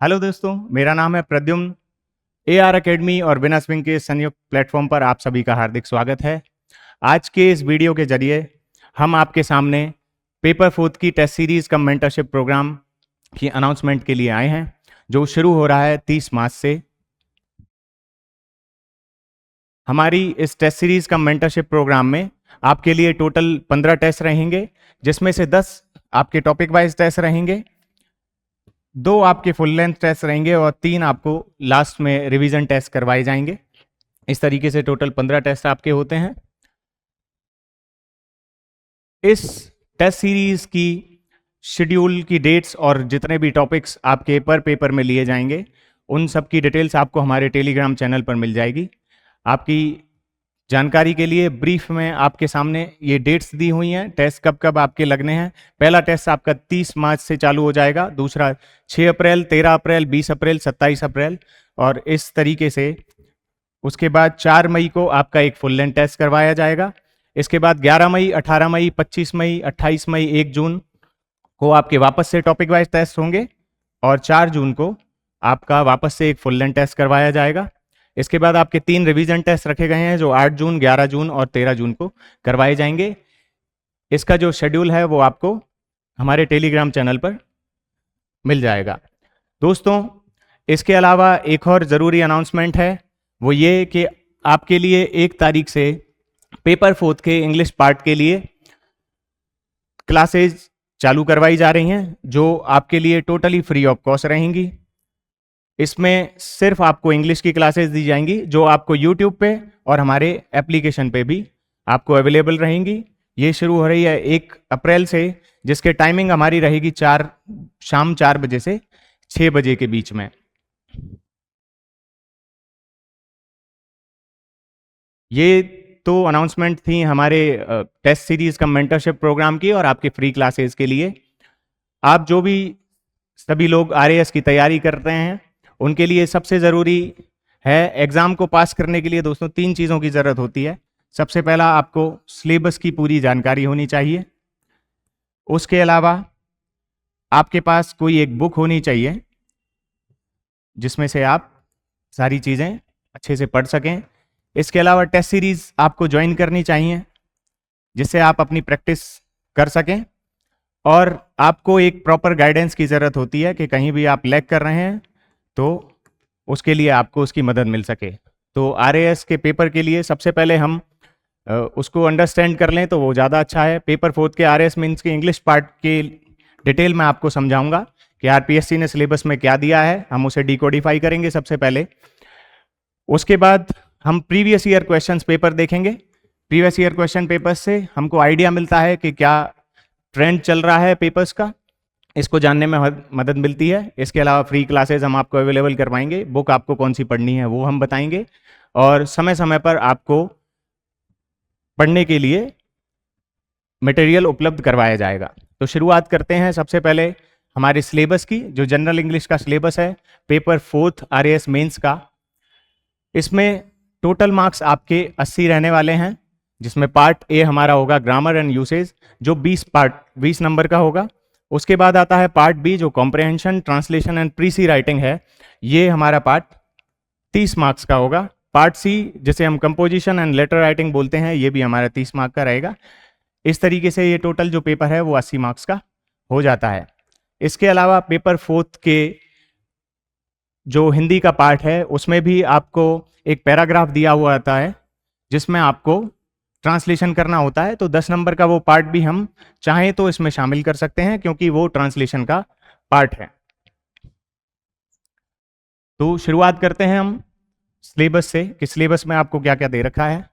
Hello दोस्तों, मेरा नाम है प्रद्युम्न। एआर एकेडमी और बिना स्विंग के संयुक्त प्लेटफॉर्म पर आप सभी का हार्दिक स्वागत है। आज के इस वीडियो के जरिए हम आपके सामने पेपर फोर्थ की टेस्ट सीरीज कम मेंटरशिप प्रोग्राम की अनाउंसमेंट के लिए आए हैं, जो शुरू हो रहा है 30 मार्च से। हमारी इस टेस्ट सीरीज कम मेंटरशिप प्रोग्राम में आपके लिए टोटल 15 टेस्ट रहेंगे, जिसमें से 10 आपके टॉपिक वाइज टेस्ट रहेंगे, 2 आपके फुल लेंथ टेस्ट रहेंगे और 3 आपको लास्ट में रिवीजन टेस्ट करवाए जाएंगे। इस तरीके से टोटल 15 टेस्ट आपके होते हैं। इस टेस्ट सीरीज की शेड्यूल की डेट्स और जितने भी टॉपिक्स आपके पर पेपर में लिए जाएंगे, उन सब की डिटेल्स आपको हमारे टेलीग्राम चैनल पर मिल जाएगी। आपकी जानकारी के लिए ब्रीफ में आपके सामने ये डेट्स दी हुई हैं, टेस्ट कब कब आपके लगने हैं। पहला टेस्ट आपका 30 मार्च से चालू हो जाएगा, दूसरा 6 अप्रैल, 13 अप्रैल, 20 अप्रैल, 27 अप्रैल और इस तरीके से। उसके बाद 4 मई को आपका एक फुल लेंथ टेस्ट करवाया जाएगा। इसके बाद 11 मई, 18 मई, 25 मई, 28 मई, 1 जून को आपके वापस से टॉपिक वाइज टेस्ट होंगे और 4 जून को आपका वापस से एक फुल लेंथ टेस्ट करवाया जाएगा। इसके बाद आपके 3 रिवीजन टेस्ट रखे गए हैं, जो 8 जून, 11 जून और 13 जून को करवाए जाएंगे। इसका जो शेड्यूल है वो आपको हमारे टेलीग्राम चैनल पर मिल जाएगा। दोस्तों, इसके अलावा एक और ज़रूरी अनाउंसमेंट है, वो ये कि आपके लिए 1 तारीख से पेपर फोर्थ के इंग्लिश पार्ट के लिए क्लासेज चालू करवाई जा रही हैं, जो आपके लिए टोटली फ्री ऑफ कॉस्ट रहेंगी। इसमें सिर्फ आपको इंग्लिश की क्लासेस दी जाएंगी, जो आपको यूट्यूब पे और हमारे एप्लीकेशन पे भी आपको अवेलेबल रहेंगी। ये शुरू हो रही है 1 अप्रैल से, जिसके टाइमिंग हमारी रहेगी शाम 4 बजे से 6 बजे के बीच में। ये तो अनाउंसमेंट थी हमारे टेस्ट सीरीज का मेंटरशिप प्रोग्राम की और आपके फ्री क्लासेस के लिए। आप जो भी सभी लोग आरएएस की तैयारी कर रहे हैं, उनके लिए सबसे ज़रूरी है एग्ज़ाम को पास करने के लिए दोस्तों 3 चीज़ों की ज़रूरत होती है। सबसे पहला, आपको सिलेबस की पूरी जानकारी होनी चाहिए। उसके अलावा आपके पास कोई एक बुक होनी चाहिए जिसमें से आप सारी चीज़ें अच्छे से पढ़ सकें। इसके अलावा टेस्ट सीरीज़ आपको ज्वाइन करनी चाहिए, जिससे आप अपनी प्रैक्टिस कर सकें। और आपको एक प्रॉपर गाइडेंस की ज़रूरत होती है कि कहीं भी आप लैग कर रहे हैं तो उसके लिए आपको उसकी मदद मिल सके। तो आरएएस के पेपर के लिए सबसे पहले हम उसको अंडरस्टैंड कर लें तो वो ज़्यादा अच्छा है। पेपर फोर्थ के आरएएस मीन्स के इंग्लिश पार्ट के डिटेल में आपको समझाऊंगा कि आरपीएससी ने सिलेबस में क्या दिया है। हम उसे डिकोडिफाई करेंगे सबसे पहले। उसके बाद हम प्रीवियस ईयर क्वेश्चंस पेपर देखेंगे। प्रीवियस ईयर क्वेश्चन पेपर से हमको आइडिया मिलता है कि क्या ट्रेंड चल रहा है पेपर्स का, इसको जानने में मदद मिलती है। इसके अलावा फ्री क्लासेस हम आपको अवेलेबल करवाएंगे, बुक आपको कौन सी पढ़नी है वो हम बताएंगे और समय समय पर आपको पढ़ने के लिए मटेरियल उपलब्ध करवाया जाएगा। तो शुरुआत करते हैं सबसे पहले हमारे सिलेबस की, जो जनरल इंग्लिश का सिलेबस है पेपर फोर्थ आरएएस मेंस का। इसमें टोटल मार्क्स आपके 80 रहने वाले हैं, जिसमें पार्ट ए हमारा होगा ग्रामर एंड यूसेज, जो 20 नंबर का होगा। उसके बाद आता है पार्ट बी, जो comprehension, translation and pre writing है। ये हमारा पार्ट 30 मार्क्स का होगा। पार्ट सी, जिसे हम कंपोजिशन एंड लेटर राइटिंग बोलते हैं, ये भी हमारा 30 मार्क का रहेगा। इस तरीके से ये टोटल जो पेपर है वो 80 मार्क्स का हो जाता है। इसके अलावा पेपर फोर्थ के जो हिंदी का पार्ट है, उसमें भी आपको एक पैराग्राफ दिया हुआ आता है, जिसमें आपको ट्रांसलेशन करना होता है। तो 10 नंबर का वो पार्ट भी हम चाहें तो इसमें शामिल कर सकते हैं, क्योंकि वो ट्रांसलेशन का पार्ट है। तो शुरुआत करते हैं हम सिलेबस से कि सिलेबस में आपको क्या क्या दे रखा है।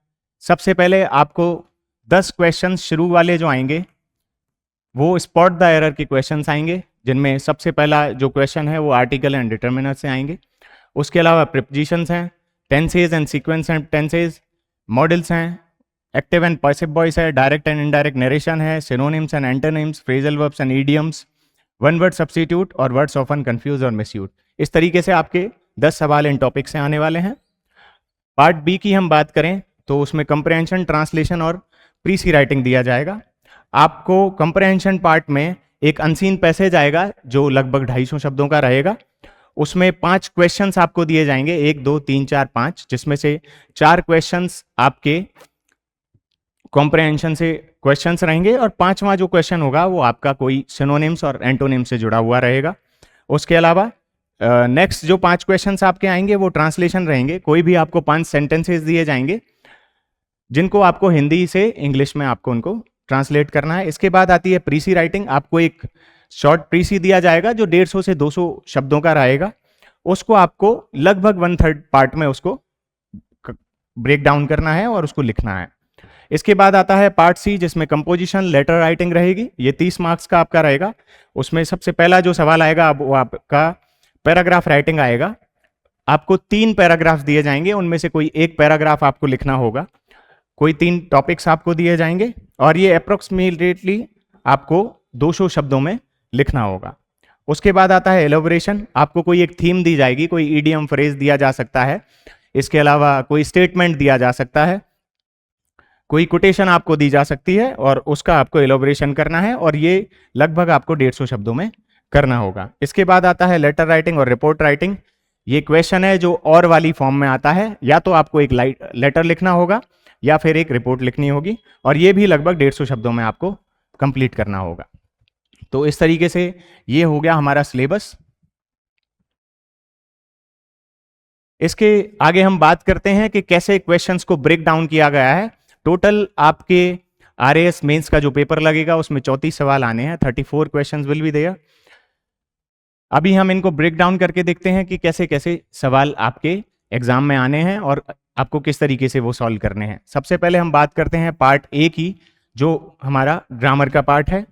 सबसे पहले आपको 10 क्वेश्चन शुरू वाले जो आएंगे वो स्पॉट द एरर के क्वेश्चंस आएंगे, जिनमें सबसे पहला जो क्वेश्चन है वो आर्टिकल एंड डिटर्मिनर से आएंगे। उसके अलावा प्रीपोजिशंस हैं, tenses and sequence and tenses, models हैं, एक्टिव एंड पैसिव वॉइस है, डायरेक्ट एंड इनडायरेक्ट नरेशन है, synonyms and antonyms, phrasal verbs and idioms, one word substitute और वर्ड्स ऑफन कंफ्यूज और मिसयूज। इस तरीके से आपके 10 सवाल इन टॉपिक से आने वाले हैं। पार्ट बी की हम बात करें तो उसमें कंप्रहेंशन, ट्रांसलेशन और प्री राइटिंग दिया जाएगा। आपको कंप्रहेंशन पार्ट में एक अनसीन पैसेज आएगा, जो लगभग 250 शब्दों का रहेगा। उसमें 5 क्वेश्चंस आपको दिए जाएंगे, 1 2 3 4 5, जिसमें से 4 क्वेश्चंस आपके कॉम्प्रहेंशन से क्वेश्चंस रहेंगे और 5वां जो क्वेश्चन होगा वो आपका कोई सिनोनिम्स और एंटोनिम से जुड़ा हुआ रहेगा। उसके अलावा नेक्स्ट जो 5 क्वेश्चंस आपके आएंगे वो ट्रांसलेशन रहेंगे। कोई भी आपको 5 सेंटेंसेस दिए जाएंगे जिनको आपको हिंदी से इंग्लिश में आपको उनको ट्रांसलेट करना है। इसके बाद आती है प्रीसी राइटिंग। आपको एक शॉर्ट प्रीसी दिया जाएगा जो 150 से 200 शब्दों का रहेगा। उसको आपको लगभग 1/3 पार्ट में उसको ब्रेक डाउन करना है और उसको लिखना है। इसके बाद आता है पार्ट सी, जिसमें कंपोजिशन लेटर राइटिंग रहेगी। ये 30 मार्क्स का आपका रहेगा। उसमें सबसे पहला जो सवाल आएगा वो आपका पैराग्राफ राइटिंग आएगा। आपको 3 पैराग्राफ दिए जाएंगे, उनमें से कोई एक पैराग्राफ आपको लिखना होगा। कोई 3 टॉपिक्स आपको दिए जाएंगे और ये अप्रोक्सीमेटली आपको 200 शब्दों में लिखना होगा। उसके बाद आता है एलोबरेशन। आपको कोई एक थीम दी जाएगी, कोई ईडियम फ्रेज दिया जा सकता है, इसके अलावा कोई स्टेटमेंट दिया जा सकता है, कोई कोटेशन आपको दी जा सकती है और उसका आपको एलोबरेशन करना है और ये लगभग आपको 150 शब्दों में करना होगा। इसके बाद आता है लेटर राइटिंग और रिपोर्ट राइटिंग। ये क्वेश्चन है जो और वाली फॉर्म में आता है, या तो आपको एक लेटर लिखना होगा या फिर एक रिपोर्ट लिखनी होगी और ये भी लगभग 150 शब्दों में आपको कंप्लीट करना होगा। तो इस तरीके से ये हो गया हमारा सिलेबस। इसके आगे हम बात करते हैं कि कैसे क्वेश्चंस को ब्रेक डाउन किया गया है। टोटल आपके आरएएस मेंस का जो पेपर लगेगा उसमें 34 सवाल आने हैं। 34 क्वेश्चंस विल बी देयर। अभी हम इनको ब्रेक डाउन करके देखते हैं कि कैसे कैसे सवाल आपके एग्जाम में आने हैं और आपको किस तरीके से वो सॉल्व करने हैं। सबसे पहले हम बात करते हैं पार्ट ए की, जो हमारा ग्रामर का पार्ट है।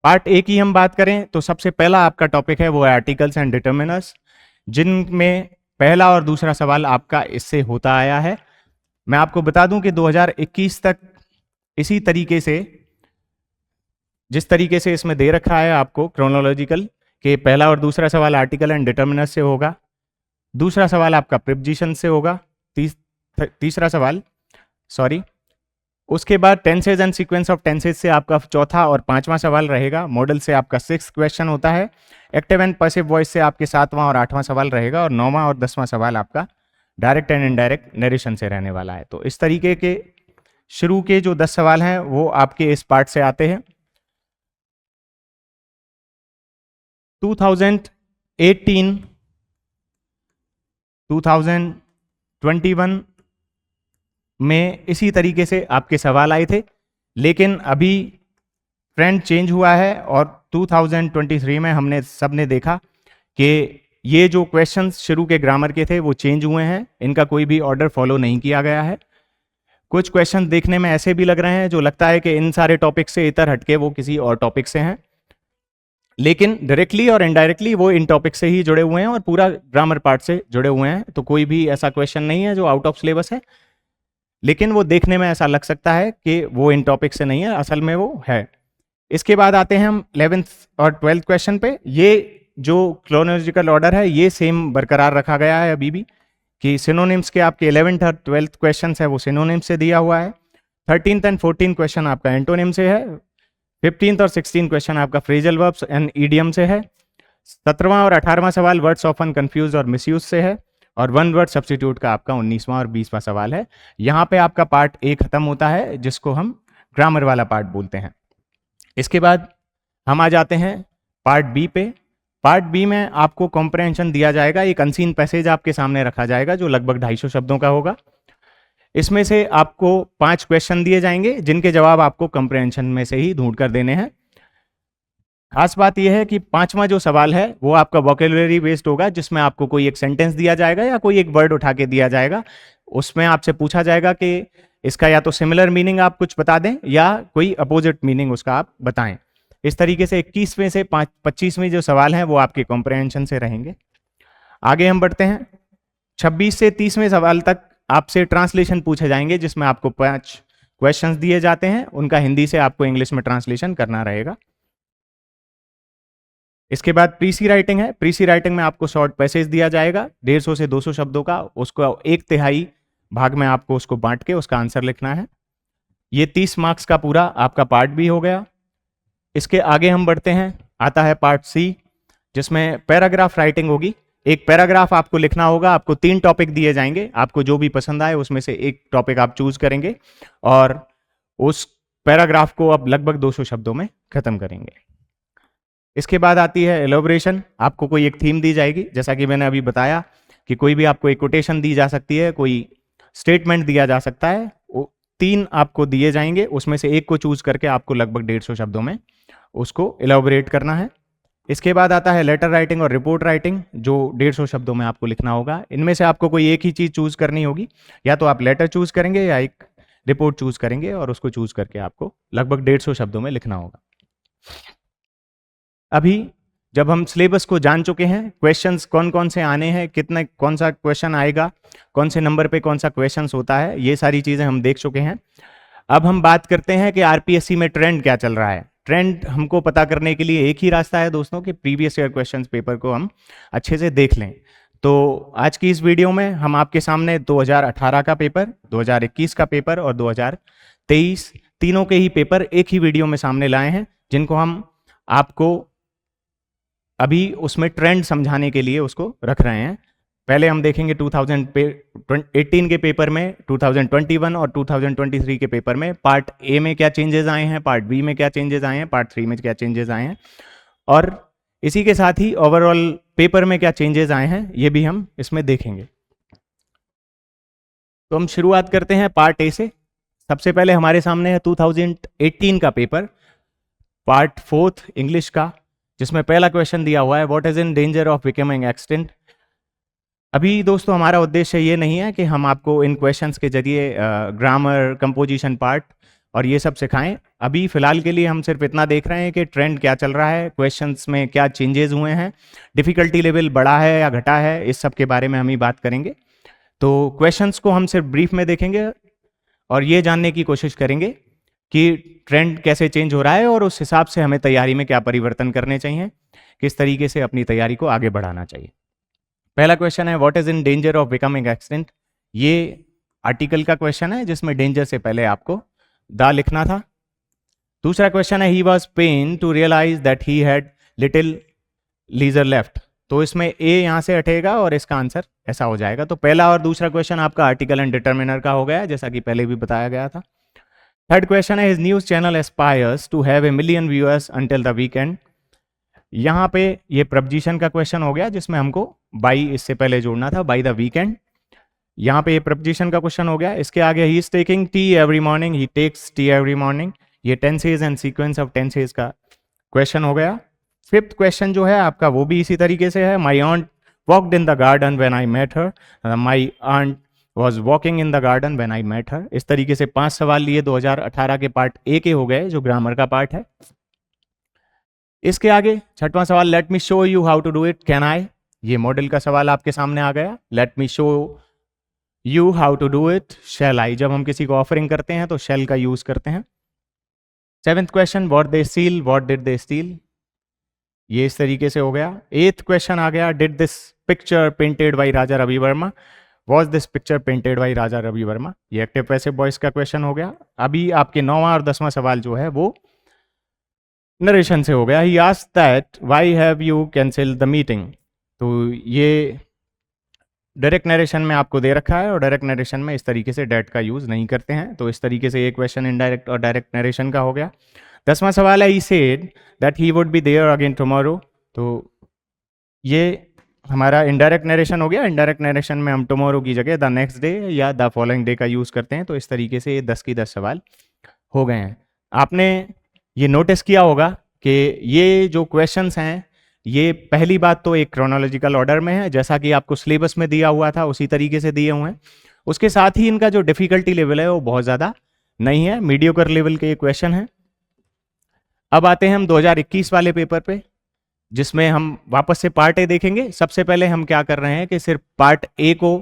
पार्ट ए की हम बात करें तो सबसे पहला आपका टॉपिक है वो है आर्टिकल्स एंड डिटर्मिनर्स, जिनमें पहला और दूसरा सवाल आपका इससे होता आया है। मैं आपको बता दूं कि 2021 तक इसी तरीके से, जिस तरीके से इसमें दे रखा है आपको क्रोनोलॉजिकल, कि पहला और दूसरा सवाल आर्टिकल एंड डिटर्मिनर से होगा, दूसरा सवाल आपका प्रिपोजिशन से होगा, तीसरा सवाल उसके बाद tenses and sequence of tenses से आपका चौथा और 5वां सवाल रहेगा। मॉडल से आपका 6th क्वेश्चन होता है। एक्टिव एंड पैसिव वॉइस से आपके 7वां और 8वां सवाल रहेगा और 9वां और 10वां सवाल आपका डायरेक्ट एंड इनडायरेक्ट नरेशन से रहने वाला है। तो इस तरीके के शुरू के जो 10 सवाल हैं वो आपके इस पार्ट से आते हैं। 2018, 2021 में इसी तरीके से आपके सवाल आए थे, लेकिन अभी ट्रेंड चेंज हुआ है और 2023 में हमने सबने देखा कि ये जो क्वेश्चंस शुरू के ग्रामर के थे वो चेंज हुए हैं। इनका कोई भी ऑर्डर फॉलो नहीं किया गया है। कुछ क्वेश्चन देखने में ऐसे भी लग रहे हैं जो लगता है कि इन सारे टॉपिक से इतर हटके वो किसी और टॉपिक से हैं, लेकिन डायरेक्टली और इनडायरेक्टली वो इन टॉपिक से ही जुड़े हुए हैं और पूरा ग्रामर पार्ट से जुड़े हुए हैं। तो कोई भी ऐसा क्वेश्चन नहीं है जो आउट ऑफ सिलेबस है, लेकिन वो देखने में ऐसा लग सकता है कि वो इन टॉपिक से नहीं है, असल में वो है। इसके बाद आते हैं हम 11th और 12th क्वेश्चन पे। ये जो क्रोनोलॉजिकल ऑर्डर है ये सेम बरकरार रखा गया है अभी भी, कि सिनोनिम्स के आपके 11th और 12th क्वेश्चन है वो सिनोनिम्स से दिया हुआ है। 13th एंड 14th क्वेश्चन आपका एंटोनिम से है। 15th और 16th क्वेश्चन आपका फ्रेजल वर्ब्स एंड ईडियम से है। 17वां और 18वां सवाल वर्ड्स ऑफन कंफ्यूज और मिसयूज से है और वन वर्ड सब्स्टिट्यूट का आपका 19वां और 20वां सवाल है। यहाँ पे आपका पार्ट ए खत्म होता है, जिसको हम ग्रामर वाला पार्ट बोलते हैं। इसके बाद हम आ जाते हैं पार्ट बी पे। पार्ट बी में आपको कॉम्प्रहेंशन दिया जाएगा। एक अनसीन पैसेज आपके सामने रखा जाएगा जो लगभग 250 शब्दों का होगा। इसमें से आपको 5 क्वेश्चन दिए जाएंगे जिनके जवाब आपको कॉम्प्रहेंशन में से ही ढूंढ कर देने हैं। खास बात यह है कि 5वां जो सवाल है वो आपका वोकैबुलरी बेस्ड होगा, जिसमें आपको कोई एक सेंटेंस दिया जाएगा या कोई एक वर्ड उठा के दिया जाएगा। उसमें आपसे पूछा जाएगा कि इसका या तो सिमिलर मीनिंग आप कुछ बता दें या कोई अपोजिट मीनिंग उसका आप बताएं। इस तरीके से 21वें से 25वें जो सवाल हैं वो आपके कॉम्प्रहेंशन से रहेंगे। आगे हम बढ़ते हैं। 26 से 30वें सवाल तक आपसे ट्रांसलेशन पूछे जाएंगे, जिसमें आपको 5 क्वेश्चंस दिए जाते हैं। उनका हिंदी से आपको इंग्लिश में ट्रांसलेशन करना रहेगा। इसके बाद प्रीसी राइटिंग है। प्रीसी राइटिंग में आपको शॉर्ट पैसेज दिया जाएगा 150 से 200 शब्दों का। उसको 1/3 भाग में आपको उसको बांट के उसका आंसर लिखना है। ये 30 मार्क्स का पूरा आपका पार्ट भी हो गया। इसके आगे हम बढ़ते हैं, आता है पार्ट सी, जिसमें पैराग्राफ राइटिंग होगी। एक पैराग्राफ आपको लिखना होगा। आपको 3 टॉपिक दिए जाएंगे, आपको जो भी पसंद आए उसमें से एक टॉपिक आप चूज करेंगे और उस पैराग्राफ को आप लगभग 200 शब्दों में खत्म करेंगे। इसके बाद आती है एलोबरेशन। आपको कोई एक थीम दी जाएगी, जैसा कि मैंने अभी बताया कि कोई भी आपको एक कोटेशन दी जा सकती है, कोई स्टेटमेंट दिया जा सकता है। 3 आपको दिए जाएंगे, उसमें से एक को चूज करके आपको लगभग 150 शब्दों में उसको एलोबरेट करना है। इसके बाद आता है लेटर राइटिंग और रिपोर्ट राइटिंग, जो 150 शब्दों में आपको लिखना होगा। इनमें से आपको कोई एक ही चीज चूज करनी होगी, या तो आप लेटर चूज करेंगे या एक रिपोर्ट चूज करेंगे, और उसको चूज करके आपको लगभग 150 शब्दों में लिखना होगा। अभी जब हम सिलेबस को जान चुके हैं, क्वेश्चंस कौन कौन से आने हैं, कितने कौन सा क्वेश्चन आएगा, कौन से नंबर पे कौन सा क्वेश्चंस होता है, ये सारी चीजें हम देख चुके हैं। अब हम बात करते हैं कि आरपीएससी में ट्रेंड क्या चल रहा है। ट्रेंड हमको पता करने के लिए एक ही रास्ता है दोस्तों, कि प्रीवियस ईयर क्वेश्चंस पेपर को हम अच्छे से देख लें। तो आज की इस वीडियो में हम आपके सामने 2018 का पेपर, 2021 का पेपर और 2023 तीनों के ही पेपर एक ही वीडियो में सामने लाए हैं, जिनको हम आपको अभी उसमें ट्रेंड समझाने के लिए उसको रख रहे हैं। पहले हम देखेंगे 2018 के पेपर में, 2021 और 2023 के पेपर में पार्ट ए में क्या चेंजेस आए हैं, पार्ट बी में क्या चेंजेस आए हैं, पार्ट 3 में क्या चेंजेस आए हैं, और इसी के साथ ही ओवरऑल पेपर में क्या चेंजेस आए हैं, ये भी हम इसमें देखेंगे। तो हम शुरुआत करते हैं पार्ट ए से। सबसे पहले हमारे सामने है 2018 का पेपर, पार्ट 4 इंग्लिश का, जिसमें पहला क्वेश्चन दिया हुआ है, what is in danger of becoming extinct. अभी दोस्तों हमारा उद्देश्य ये नहीं है कि हम आपको इन क्वेश्चंस के जरिए ग्रामर, कंपोजिशन पार्ट और ये सब सिखाएं। अभी फिलहाल के लिए हम सिर्फ इतना देख रहे हैं कि ट्रेंड क्या चल रहा है, क्वेश्चंस में क्या चेंजेस हुए हैं, डिफिकल्टी लेवल बढ़ा है या घटा है, इस सब के बारे में हम ही बात करेंगे। तो क्वेश्चंस को हम सिर्फ ब्रीफ में देखेंगे और ये जानने की कोशिश करेंगे कि ट्रेंड कैसे चेंज हो रहा है और उस हिसाब से हमें तैयारी में क्या परिवर्तन करने चाहिए, किस तरीके से अपनी तैयारी को आगे बढ़ाना चाहिए। पहला क्वेश्चन है, what is in danger of becoming extinct. ये आर्टिकल का क्वेश्चन है, जिसमें डेंजर से पहले आपको दा लिखना था। दूसरा क्वेश्चन है, he was pain to realise that he had little leisure left. तो इसमें ए यहां से हटेगा और इसका आंसर ऐसा हो जाएगा। तो पहला और दूसरा क्वेश्चन आपका आर्टिकल एंड डिटर्मिनर का हो गया, जैसा कि पहले भी बताया गया था। थर्ड क्वेश्चन है, his news channel aspires to have a million viewers until the weekend. यहाँ पे ये प्रपोजिशन का क्वेश्चन हो गया, जिसमें हमको बाई इससे पहले जोड़ना था, बाई द वीकेंड। यहाँ पे ये प्रपोजिशन का क्वेश्चन हो गया। इसके आगे, he is taking tea every morning, he takes tea every morning. ये tenses and sequence of tenses का क्वेश्चन हो गया। फिफ्थ क्वेश्चन जो है आपका, वो भी इसी तरीके से है। My aunt walked in the garden when I met her, my aunt was walking in the garden when I met her. इस तरीके से 5 सवाल लिए 2018 के पार्ट ए के हो गए, जो ग्रामर का पार्ट है। इसके आगे छठवां सवाल, let me show you how to do it, can I. ये मॉडल का सवाल आपके सामने आ गया। Let me show you how to do it, shall I. जब हम किसी को ऑफरिंग करते हैं तो शैल का यूज करते हैं। Seventh question, what they still, what did they still. ये इस तरीके से हो गया। एथ क्वेश्चन आ गया, did this picture painted by Raja Ravi Varma, was this picture painted by Raja Ravi Varma. ये एक्टिव पैसिव वॉइस का क्वेश्चन हो गया। अभी आपके 9वां और 10वां सवाल जो है वो नरेशन से हो गया। He asked that why have you cancelled the meeting. तो ये डायरेक्ट नरेशन में आपको दे रखा है, और डायरेक्ट नरेशन में इस तरीके से डेट का यूज नहीं करते हैं। तो इस तरीके से ये क्वेश्चन इनडायरेक्ट और डायरेक्ट नरेशन का हो गया। 10वां सवाल है, he said that he would be there again tomorrow. तो ये हमारा इनडायरेक्ट नरेशन हो गया। इनडायरेक्ट नरेशन में हम टुमारो की जगह द नेक्स्ट डे या द फॉलोइंग डे का यूज करते हैं। तो इस तरीके से ये 10 की 10 सवाल हो गए हैं। आपने ये नोटिस किया होगा कि ये जो क्वेश्चंस हैं, ये पहली बात तो एक क्रोनोलॉजिकल ऑर्डर में है, जैसा कि आपको सिलेबस में दिया हुआ था उसी तरीके से दिए हुए हैं। उसके साथ ही इनका जो डिफिकल्टी लेवल है वो बहुत ज़्यादा नहीं है, मीडियोकर लेवल के ये क्वेश्चन है। अब आते हैं हम 2021 वाले पेपर पे, जिसमें हम वापस से पार्ट ए देखेंगे। सबसे पहले हम क्या कर रहे हैं कि सिर्फ पार्ट ए को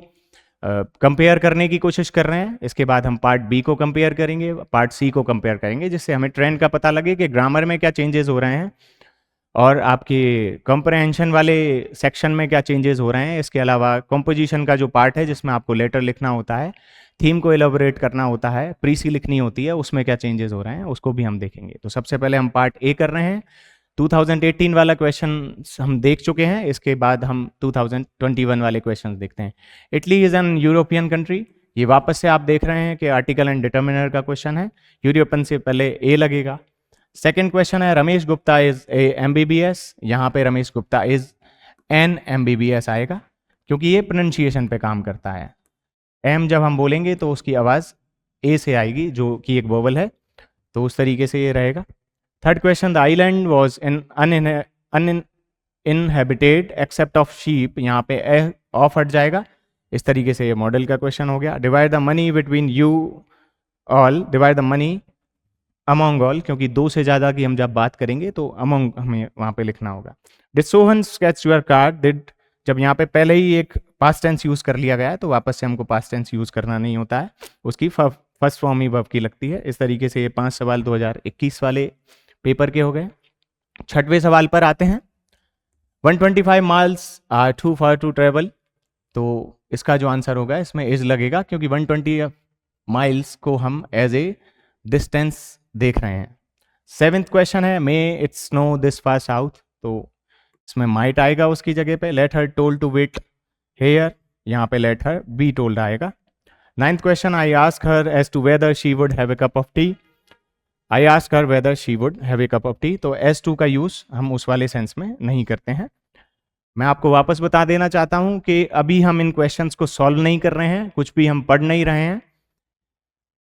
कंपेयर करने की कोशिश कर रहे हैं। इसके बाद हम पार्ट बी को कंपेयर करेंगे, पार्ट सी को कंपेयर करेंगे, जिससे हमें ट्रेंड का पता लगे कि ग्रामर में क्या चेंजेस हो रहे हैं और आपके कॉम्प्रहेंशन वाले सेक्शन में क्या चेंजेस हो रहे हैं। इसके अलावा कंपोजिशन का जो पार्ट है, जिसमें आपको लेटर लिखना होता है, थीम को एलोबरेट करना होता है, प्रीसी लिखनी होती है, उसमें क्या चेंजेस हो रहे हैं उसको भी हम देखेंगे। तो सबसे पहले हम पार्ट ए कर रहे हैं। 2018 वाला क्वेश्चन हम देख चुके हैं, इसके बाद हम 2021 वाले क्वेश्चन देखते हैं। Italy is an European country, ये वापस से आप देख रहे हैं कि आर्टिकल एंड डिटर्मिनर का क्वेश्चन है, यूरोपियन से पहले ए लगेगा। सेकेंड क्वेश्चन है Ramesh Gupta is a MBBS, यहाँ पे Ramesh Gupta is an MBBS आएगा, क्योंकि ये प्रोनाउंसिएशन पे काम करता है। एम जब हम बोलेंगे तो उसकी आवाज़ ए से आएगी, जो कि एक वोवल है, तो उस तरीके से ये रहेगा। Third question, the island was uninhabited except of sheep, यहाँ पे ऑफ हट जाएगा। इस तरीके से ये मॉडल का क्वेश्चन हो गया। Divide the money between you all, divide the money among all, क्योंकि दो से ज़्यादा की हम जब बात करेंगे तो अमोंग हमें वहाँ पे लिखना होगा। Did Sohan sketch your card, did जब यहाँ पे पहले ही एक पास्ट टेंस यूज़ कर लिया गया है तो वापस से हमको पास्ट टेंस यूज़ करना नहीं होता है, उसकी फर्स्ट फॉर्म ही वर्ब की लगती है। इस तरीके से ये 5 सवाल 2021 वाले पेपर के हो गए। छठवें सवाल पर आते हैं। 125 miles are too far to travel, तो इसका जो आंसर होगा इसमें इज लगेगा, क्योंकि 120 माइल्स को हम एज ए डिस्टेंस देख रहे हैं। सेवेंथ क्वेश्चन है may it snow this far south, तो इसमें माइट आएगा उसकी जगह पे। Let her told to wait here, यहाँ पे लेट हर बी टोल्ड आएगा। Ninth question, I ask her as to whether she would have a cup of tea, I ask her whether she would have a cup of tea, तो as to का use हम उस वाले sense में नहीं करते हैं। मैं आपको वापस बता देना चाहता हूं कि अभी हम इन क्वेश्चंस को सॉल्व नहीं कर रहे हैं, कुछ भी हम पढ़ नहीं रहे हैं,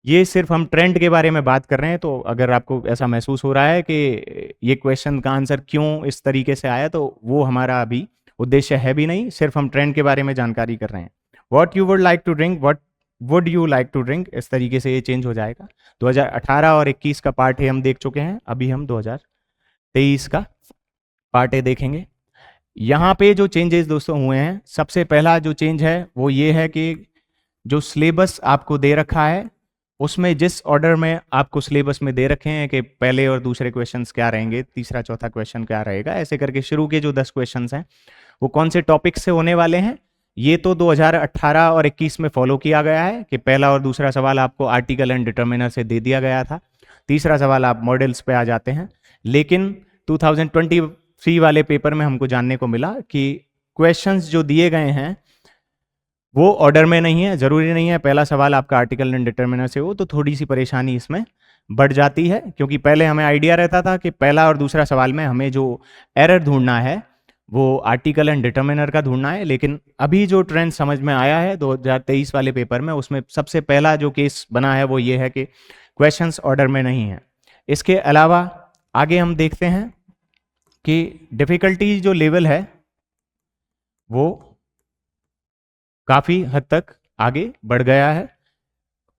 ये सिर्फ हम ट्रेंड के बारे में बात कर रहे हैं। तो अगर आपको ऐसा महसूस हो रहा है कि ये क्वेश्चन का आंसर क्यों इस तरीके से आया, तो वो हमारा अभी उद्देश्य है भी नहीं, सिर्फ हम ट्रेंड के बारे में जानकारी कर रहे हैं। What you would like to drink, what would you like to drink, इस तरीके से ये चेंज हो जाएगा। 2018 और 21 का पार्ट ए हम देख चुके हैं, अभी हम 2023 का पार्ट ए देखेंगे। यहाँ पे जो चेंजेस दोस्तों हुए हैं, सबसे पहला जो चेंज है वो ये है कि जो सिलेबस आपको दे रखा है उसमें जिस ऑर्डर में आपको सिलेबस में दे रखे हैं कि पहले और दूसरे क्वेश्चंस क्या रहेंगे, तीसरा चौथा क्वेश्चन क्या रहेगा, ऐसे करके शुरू के जो 10 क्वेश्चंस हैं वो कौन से टॉपिक से होने वाले हैं, ये तो 2018 और 21 में फॉलो किया गया है कि पहला और दूसरा सवाल आपको आर्टिकल एंड डिटर्मिनर से दे दिया गया था, तीसरा सवाल आप मॉडल्स पे आ जाते हैं। लेकिन 2023 वाले पेपर में हमको जानने को मिला कि क्वेश्चंस जो दिए गए हैं वो ऑर्डर में नहीं है, जरूरी नहीं है पहला सवाल आपका आर्टिकल एंड डिटर्मिनर से हो, तो थोड़ी सी परेशानी इसमें बढ़ जाती है, क्योंकि पहले हमें आइडिया रहता था कि पहला और दूसरा सवाल में हमें जो एरर ढूंढना है वो आर्टिकल एंड डिटर्मिनर का ढूंढना है। लेकिन अभी जो ट्रेंड समझ में आया है 2023 वाले पेपर में, उसमें सबसे पहला जो केस बना है वो ये है कि क्वेश्चंस ऑर्डर में नहीं है। इसके अलावा आगे हम देखते हैं कि डिफिकल्टी जो लेवल है वो काफ़ी हद तक आगे बढ़ गया है।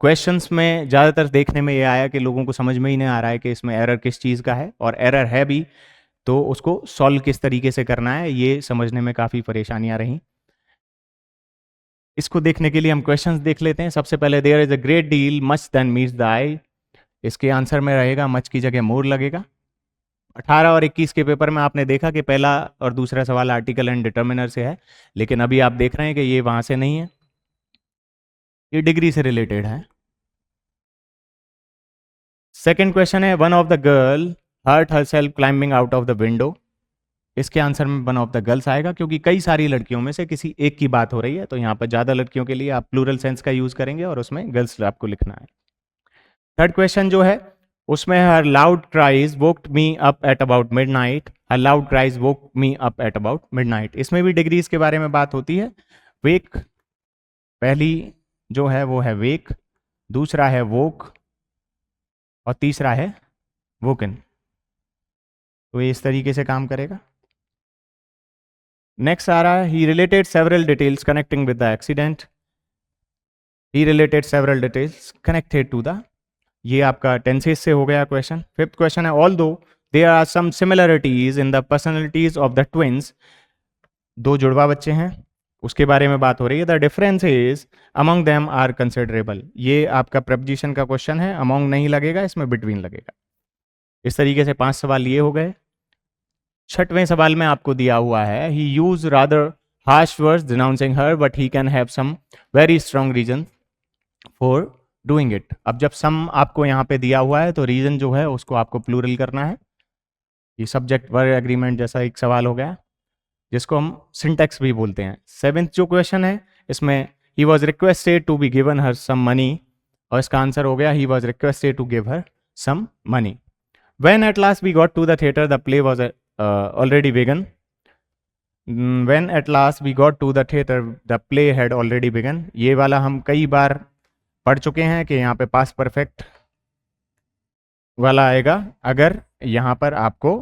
क्वेश्चंस में ज़्यादातर देखने में ये आया कि लोगों को समझ में ही नहीं आ रहा है कि इसमें एरर किस चीज़ का है, और एरर है भी तो उसको सॉल्व किस तरीके से करना है, ये समझने में काफ़ी परेशानियां रहीं। इसको देखने के लिए हम क्वेश्चंस देख लेते हैं। सबसे पहले, there is a great deal much than meets the eye, इसके आंसर में रहेगा मच की जगह मोर लगेगा। 18 और 21 के पेपर में आपने देखा कि पहला और दूसरा सवाल आर्टिकल एंड डिटर्मिनर से है, लेकिन अभी आप देख रहे हैं कि ये वहां से नहीं है, ये डिग्री से रिलेटेड है। सेकेंड क्वेश्चन है, one of the girl hurt herself climbing out of the window, इसके आंसर में वन ऑफ द गर्ल्स आएगा, क्योंकि कई सारी लड़कियों में से किसी एक की बात हो रही है, तो यहाँ पर ज़्यादा लड़कियों के लिए आप प्लूरल सेंस का यूज़ करेंगे और उसमें गर्ल्स आपको लिखना है। थर्ड क्वेश्चन जो है उसमें her loud cries woked me up at about midnight, her loud cries woke me up at about midnight, इसमें भी डिग्रीज के बारे में बात होती है। वेक पहली जो है वो है वेक, दूसरा है वोक और तीसरा है वोकन, तो ये इस तरीके से काम करेगा। नेक्स्ट आ रहा है, he related several details connecting with the accident, he related several details connected to the, ये आपका टेंसेस से हो गया क्वेश्चन। फिफ्थ क्वेश्चन है, although there are some similarities in the personalities of the twins, दो जुड़वा बच्चे हैं उसके बारे में बात हो रही है। The difference is among them are considerable, ये आपका प्रपोजिशन का क्वेश्चन है, अमंग नहीं लगेगा, इसमें बिटवीन लगेगा। इस तरीके से 5 सवाल ये हो गए। छठवें सवाल में आपको दिया हुआ है, he use rather harsh words denouncing her but he can have some very strong reason, for doing it. अब जब सम आपको यहाँ पे दिया हुआ है तो रीजन जो है उसको आपको प्लूरल करना है। ये सब्जेक्ट वर्ब एग्रीमेंट जैसा एक सवाल हो गया, जिसको हम सिंटेक्स भी बोलते हैं। सेवेंथ जो क्वेश्चन है इसमें he was requested to be given her some money, और इसका आंसर हो गया he was requested to give her some money. When at last we got to the theater, the play was already begun. When at last we got to the theater, the play had already begun. ये वाला हम कई बार पढ़ चुके हैं कि यहाँ पे पास्ट परफेक्ट वाला आएगा अगर यहाँ पर आपको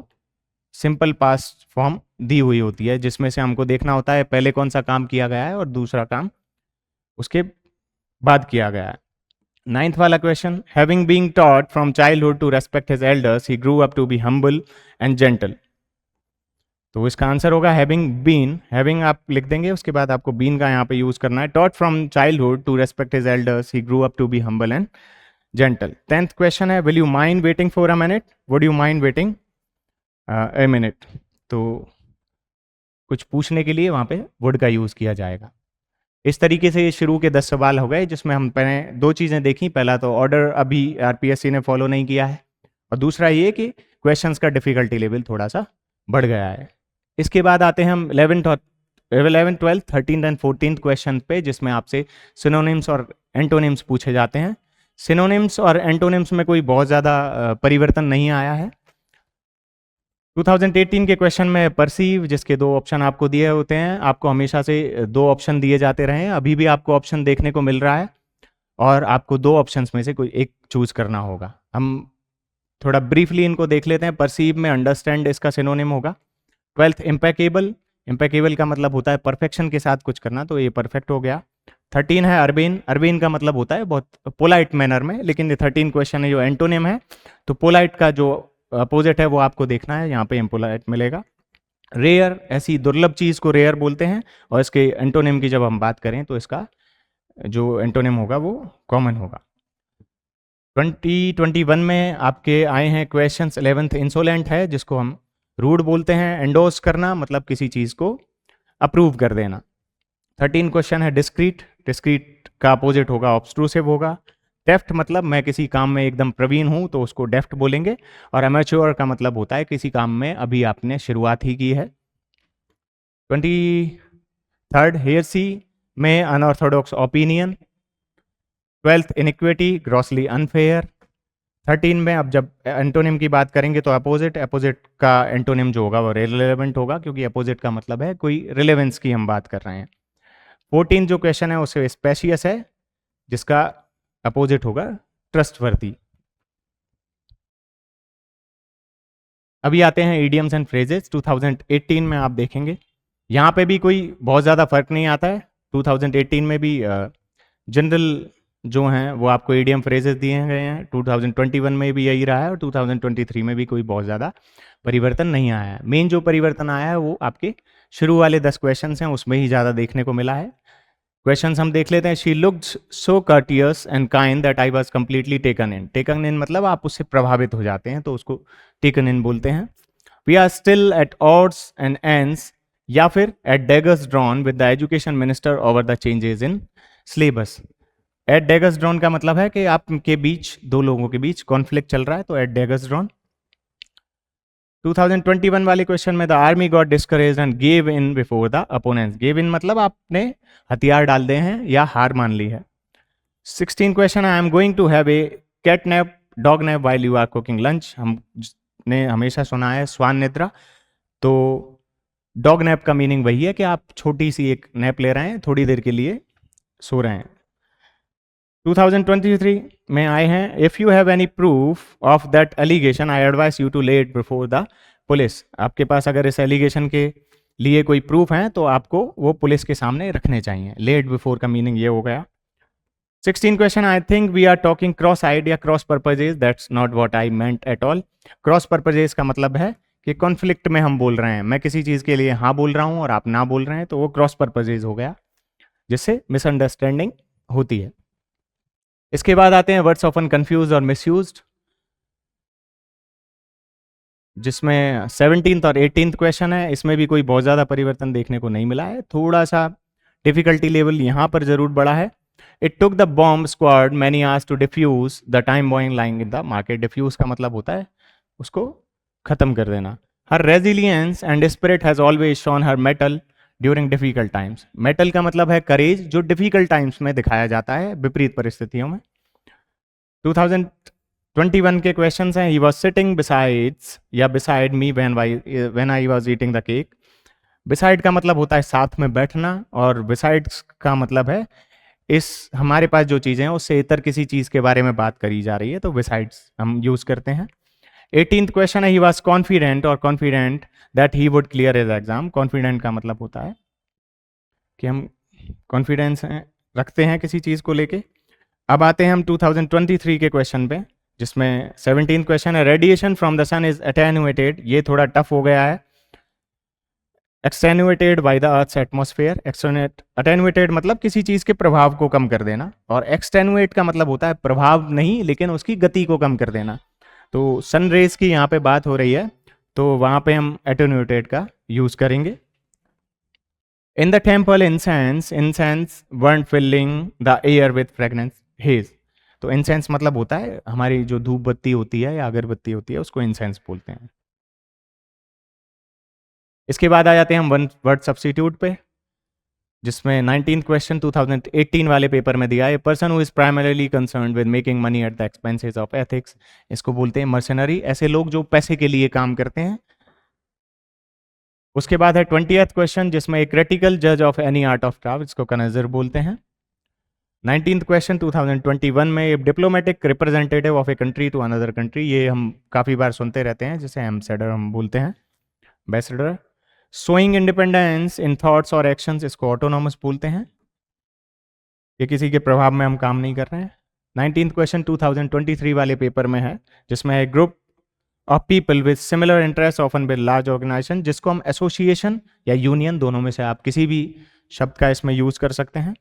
सिंपल पास्ट फॉर्म दी हुई होती है, जिसमें से हमको देखना होता है पहले कौन सा काम किया गया है और दूसरा काम उसके बाद किया गया है। नाइन्थ वाला question, having being taught from childhood to respect his elders he grew up to be humble and gentle. तो इसका आंसर होगा हैविंग बीन। हैविंग आप लिख देंगे, उसके बाद आपको बीन का यहाँ पे यूज करना है। Taught from childhood to respect his elders he grew up to be humble and gentle. 10th question है, will you mind waiting for a minute, would you mind waiting a minute. तो कुछ पूछने के लिए वहाँ पे वुड का use किया जाएगा। इस तरीके से ये शुरू के 10 सवाल हो गए, जिसमें हम पहले दो चीज़ें देखी। पहला तो ऑर्डर अभी आरपीएससी ने फॉलो नहीं किया है, और दूसरा ये कि क्वेश्चंस का डिफिकल्टी लेवल थोड़ा सा बढ़ गया है। इसके बाद आते हैं हम 11th, 12th, 13th and 14th question पे, जिसमें आपसे सिनोनिम्स और एंटोनिम्स पूछे जाते हैं। सिनोनिम्स और एंटोनिम्स में कोई बहुत ज़्यादा परिवर्तन नहीं आया है। 2018 के क्वेश्चन में परसीव, जिसके दो ऑप्शन आपको दिए होते हैं, आपको हमेशा से दो ऑप्शन दिए जाते रहे हैं, अभी भी आपको ऑप्शन देखने को मिल रहा है, और आपको दो ऑप्शंस में से कोई एक चूज करना होगा। हम थोड़ा ब्रीफली इनको देख लेते हैं। परसीव में अंडरस्टैंड इसका सिनोनिम होगा। 12th इम्पेकेबल, इम्पेकेबल का मतलब होता है परफेक्शन के साथ कुछ करना, तो ये परफेक्ट हो गया। 13 है अर्बेन, अर्बेन का मतलब होता है बहुत पोलाइट मैनर में, लेकिन ये 13 क्वेश्चन है जो एंटोनिम है, तो पोलाइट का जो अपोजिट है वो आपको देखना है, यहाँ पे इम्पोलाइट मिलेगा। रेयर, ऐसी दुर्लभ चीज को रेयर बोलते हैं, और इसके एंटोनिम की जब हम बात करें तो इसका जो एंटोनिम होगा वो कॉमन होगा। 2021 में आपके आए हैं क्वेश्चंस। 11th इंसोलेंट है, जिसको हम रूड बोलते हैं। एंडोर्स करना मतलब किसी चीज को अप्रूव कर देना। 13 क्वेश्चन है डिस्क्रीट, डिस्क्रीट का अपोजिट होगा ऑब्स्ट्रूसिव होगा। डेफ्ट मतलब मैं किसी काम में एकदम प्रवीण हूं तो उसको डेफ्ट बोलेंगे, और अमेच्योर का मतलब होता है किसी काम में अभी आपने शुरुआत ही की है। 23rd हेयरसी में unorthodox opinion. 12th inequity, grossly unfair. 13 में अब जब एंटोनिम की बात करेंगे तो अपोजिट, अपोजिट का एंटोनिम जो होगा वो रिलेवेंट होगा, क्योंकि अपोजिट का मतलब है कोई रिलेवेंस की हम बात कर रहे हैं। 14 जो क्वेश्चन है उससे स्पेशियस है, जिसका अपोजिट होगा ट्रस्टवर्दी। अभी आते हैं इडियम्स एंड फ्रेजेस। 2018 में आप देखेंगे यहाँ पे भी कोई बहुत ज़्यादा फर्क नहीं आता है। 2018 में भी जनरल जो हैं वो आपको इडियम फ्रेजेस दिए गए हैं। 2021 में भी यही रहा है, और 2023 में भी कोई बहुत ज़्यादा परिवर्तन नहीं आया है। मेन जो परिवर्तन आया है वो आपके शुरू वाले 10 क्वेश्चन हैं उसमें ही ज़्यादा देखने को मिला है। क्वेश्चंस हम देख लेते हैं। She looked so courteous and kind that I was completely taken in. Taken in मतलब आप उससे प्रभावित हो जाते हैं, तो उसको टेकन इन बोलते हैं। We are still at odds and ends, या फिर at daggers drawn with the education minister over the changes in syllabus. At daggers drawn का मतलब है कि आपके बीच, दो लोगों के बीच कॉन्फ्लिक्ट चल रहा है, तो एट डेगर्स ड्रॉन। 2021 वाले क्वेश्चन में the army got discouraged and gave in before the opponents. Gave in मतलब आपने हथियार डाल दे हैं या हार मान ली है। 16 question, I am going to have a cat nap, dog nap while you are cooking lunch. हमने हमेशा सुना है स्वान निद्रा, तो डॉग नैप का मीनिंग वही है कि आप छोटी सी एक नैप ले रहे हैं, थोड़ी देर के लिए सो रहे हैं। 2023 में आए हैं, if you have any proof of that allegation I advise you to lay it before the police. आपके पास अगर इस एलिगेशन के लिए कोई प्रूफ है तो आपको वो पुलिस के सामने रखने चाहिए। ले इट बिफोर का मीनिंग ये हो गया। 16 question, I think we are talking cross eyed या cross purposes, that's not what I meant at all. Cross purposes का मतलब है कि कॉन्फ्लिक्ट में हम बोल रहे हैं, मैं किसी चीज के लिए हाँ बोल रहा हूं और आप ना बोल रहे हैं, तो वो क्रॉस पर्पजेज हो गया, जिससे मिसअंडरस्टैंडिंग होती है। इसके बाद आते हैं वर्ड्स ऑफन कंफ्यूज्ड और मिसयूज्ड, जिसमें 17th और 18th क्वेश्चन है। इसमें भी कोई बहुत ज़्यादा परिवर्तन देखने को नहीं मिला है, थोड़ा सा डिफिकल्टी लेवल यहाँ पर जरूर बढ़ा है। It took the bomb squad many hours to defuse the time bomb lying in the market. Defuse का मतलब होता है उसको खत्म कर देना। Her resilience and spirit has always shown her mettle during difficult times. Mettle का मतलब है करेज, जो डिफिकल्ट टाइम्स में दिखाया जाता है, विपरीत परिस्थितियों में। 2021 के क्वेश्चंस हैं, ही वाज सिटिंग बिसाइड्स या beside me when I was eating the cake. Beside का मतलब होता है साथ में बैठना, और बिसाइड्स का मतलब है इस हमारे पास जो चीज़ें हैं उससे इतर किसी चीज़ के बारे में बात करी जा रही है, तो बिसाइड्स हम यूज़ करते हैं। 18th क्वेश्चन है, ही वाज कॉन्फिडेंट और confident that he would clear his exam. Confident का मतलब होता है कि हम कॉन्फिडेंस रखते हैं किसी चीज़ को लेके। अब आते हैं हम 2023 के क्वेश्चन पे, जिसमें 17th क्वेश्चन है, radiation from the sun is attenuated. ये थोड़ा टफ हो गया है। एक्सटेन्यूएटेड by the earth's atmosphere. Attenuated मतलब किसी चीज़ के प्रभाव को कम कर देना, और एक्सटेन्यूएट का मतलब होता है प्रभाव नहीं लेकिन उसकी गति को कम कर देना। तो सन रेज की यहाँ पे बात हो रही है, तो वहाँ पे हम एटेन्यूएटेड का यूज़ करेंगे। In the temple incense weren't filling the air with fragrance haze। तो इंसेंस मतलब होता है हमारी जो धूप बत्ती होती है या अगरबत्ती होती है, उसको इंसेंस बोलते हैं। इसके बाद आ जाते हैं हम वन वर्ड सब्स्टिट्यूट पे, जिसमें 19th क्वेश्चन 2018 वाले पेपर में दिया है, person who is primarily concerned with making money at the expenses of ethics. इसको बोलते हैं मर्सनरी, ऐसे लोग जो पैसे के लिए काम करते हैं। उसके बाद है 20th क्वेश्चन, जिसमें एक क्रिटिकल जज of any art of craft, इसको कनजर बोलते हैं। 19th क्वेश्चन 2021 में, a diplomatic representative of a country to another country. ये हम काफ़ी बार सुनते रहते हैं, जिसे एम्बेसडर हम बोलते हैं, ambassador. Showing independence in thoughts और एक्शंस, इसको ऑटोनॉमस बोलते हैं। ये किसी के प्रभाव में हम काम नहीं कर रहे हैं। 19th क्वेश्चन 2023 वाले पेपर में है, जिसमें है group of people with similar interest often with large organisation, जिसको हम एसोसिएशन या यूनियन, दोनों में से आप किसी भी शब्द का इसमें यूज कर सकते हैं।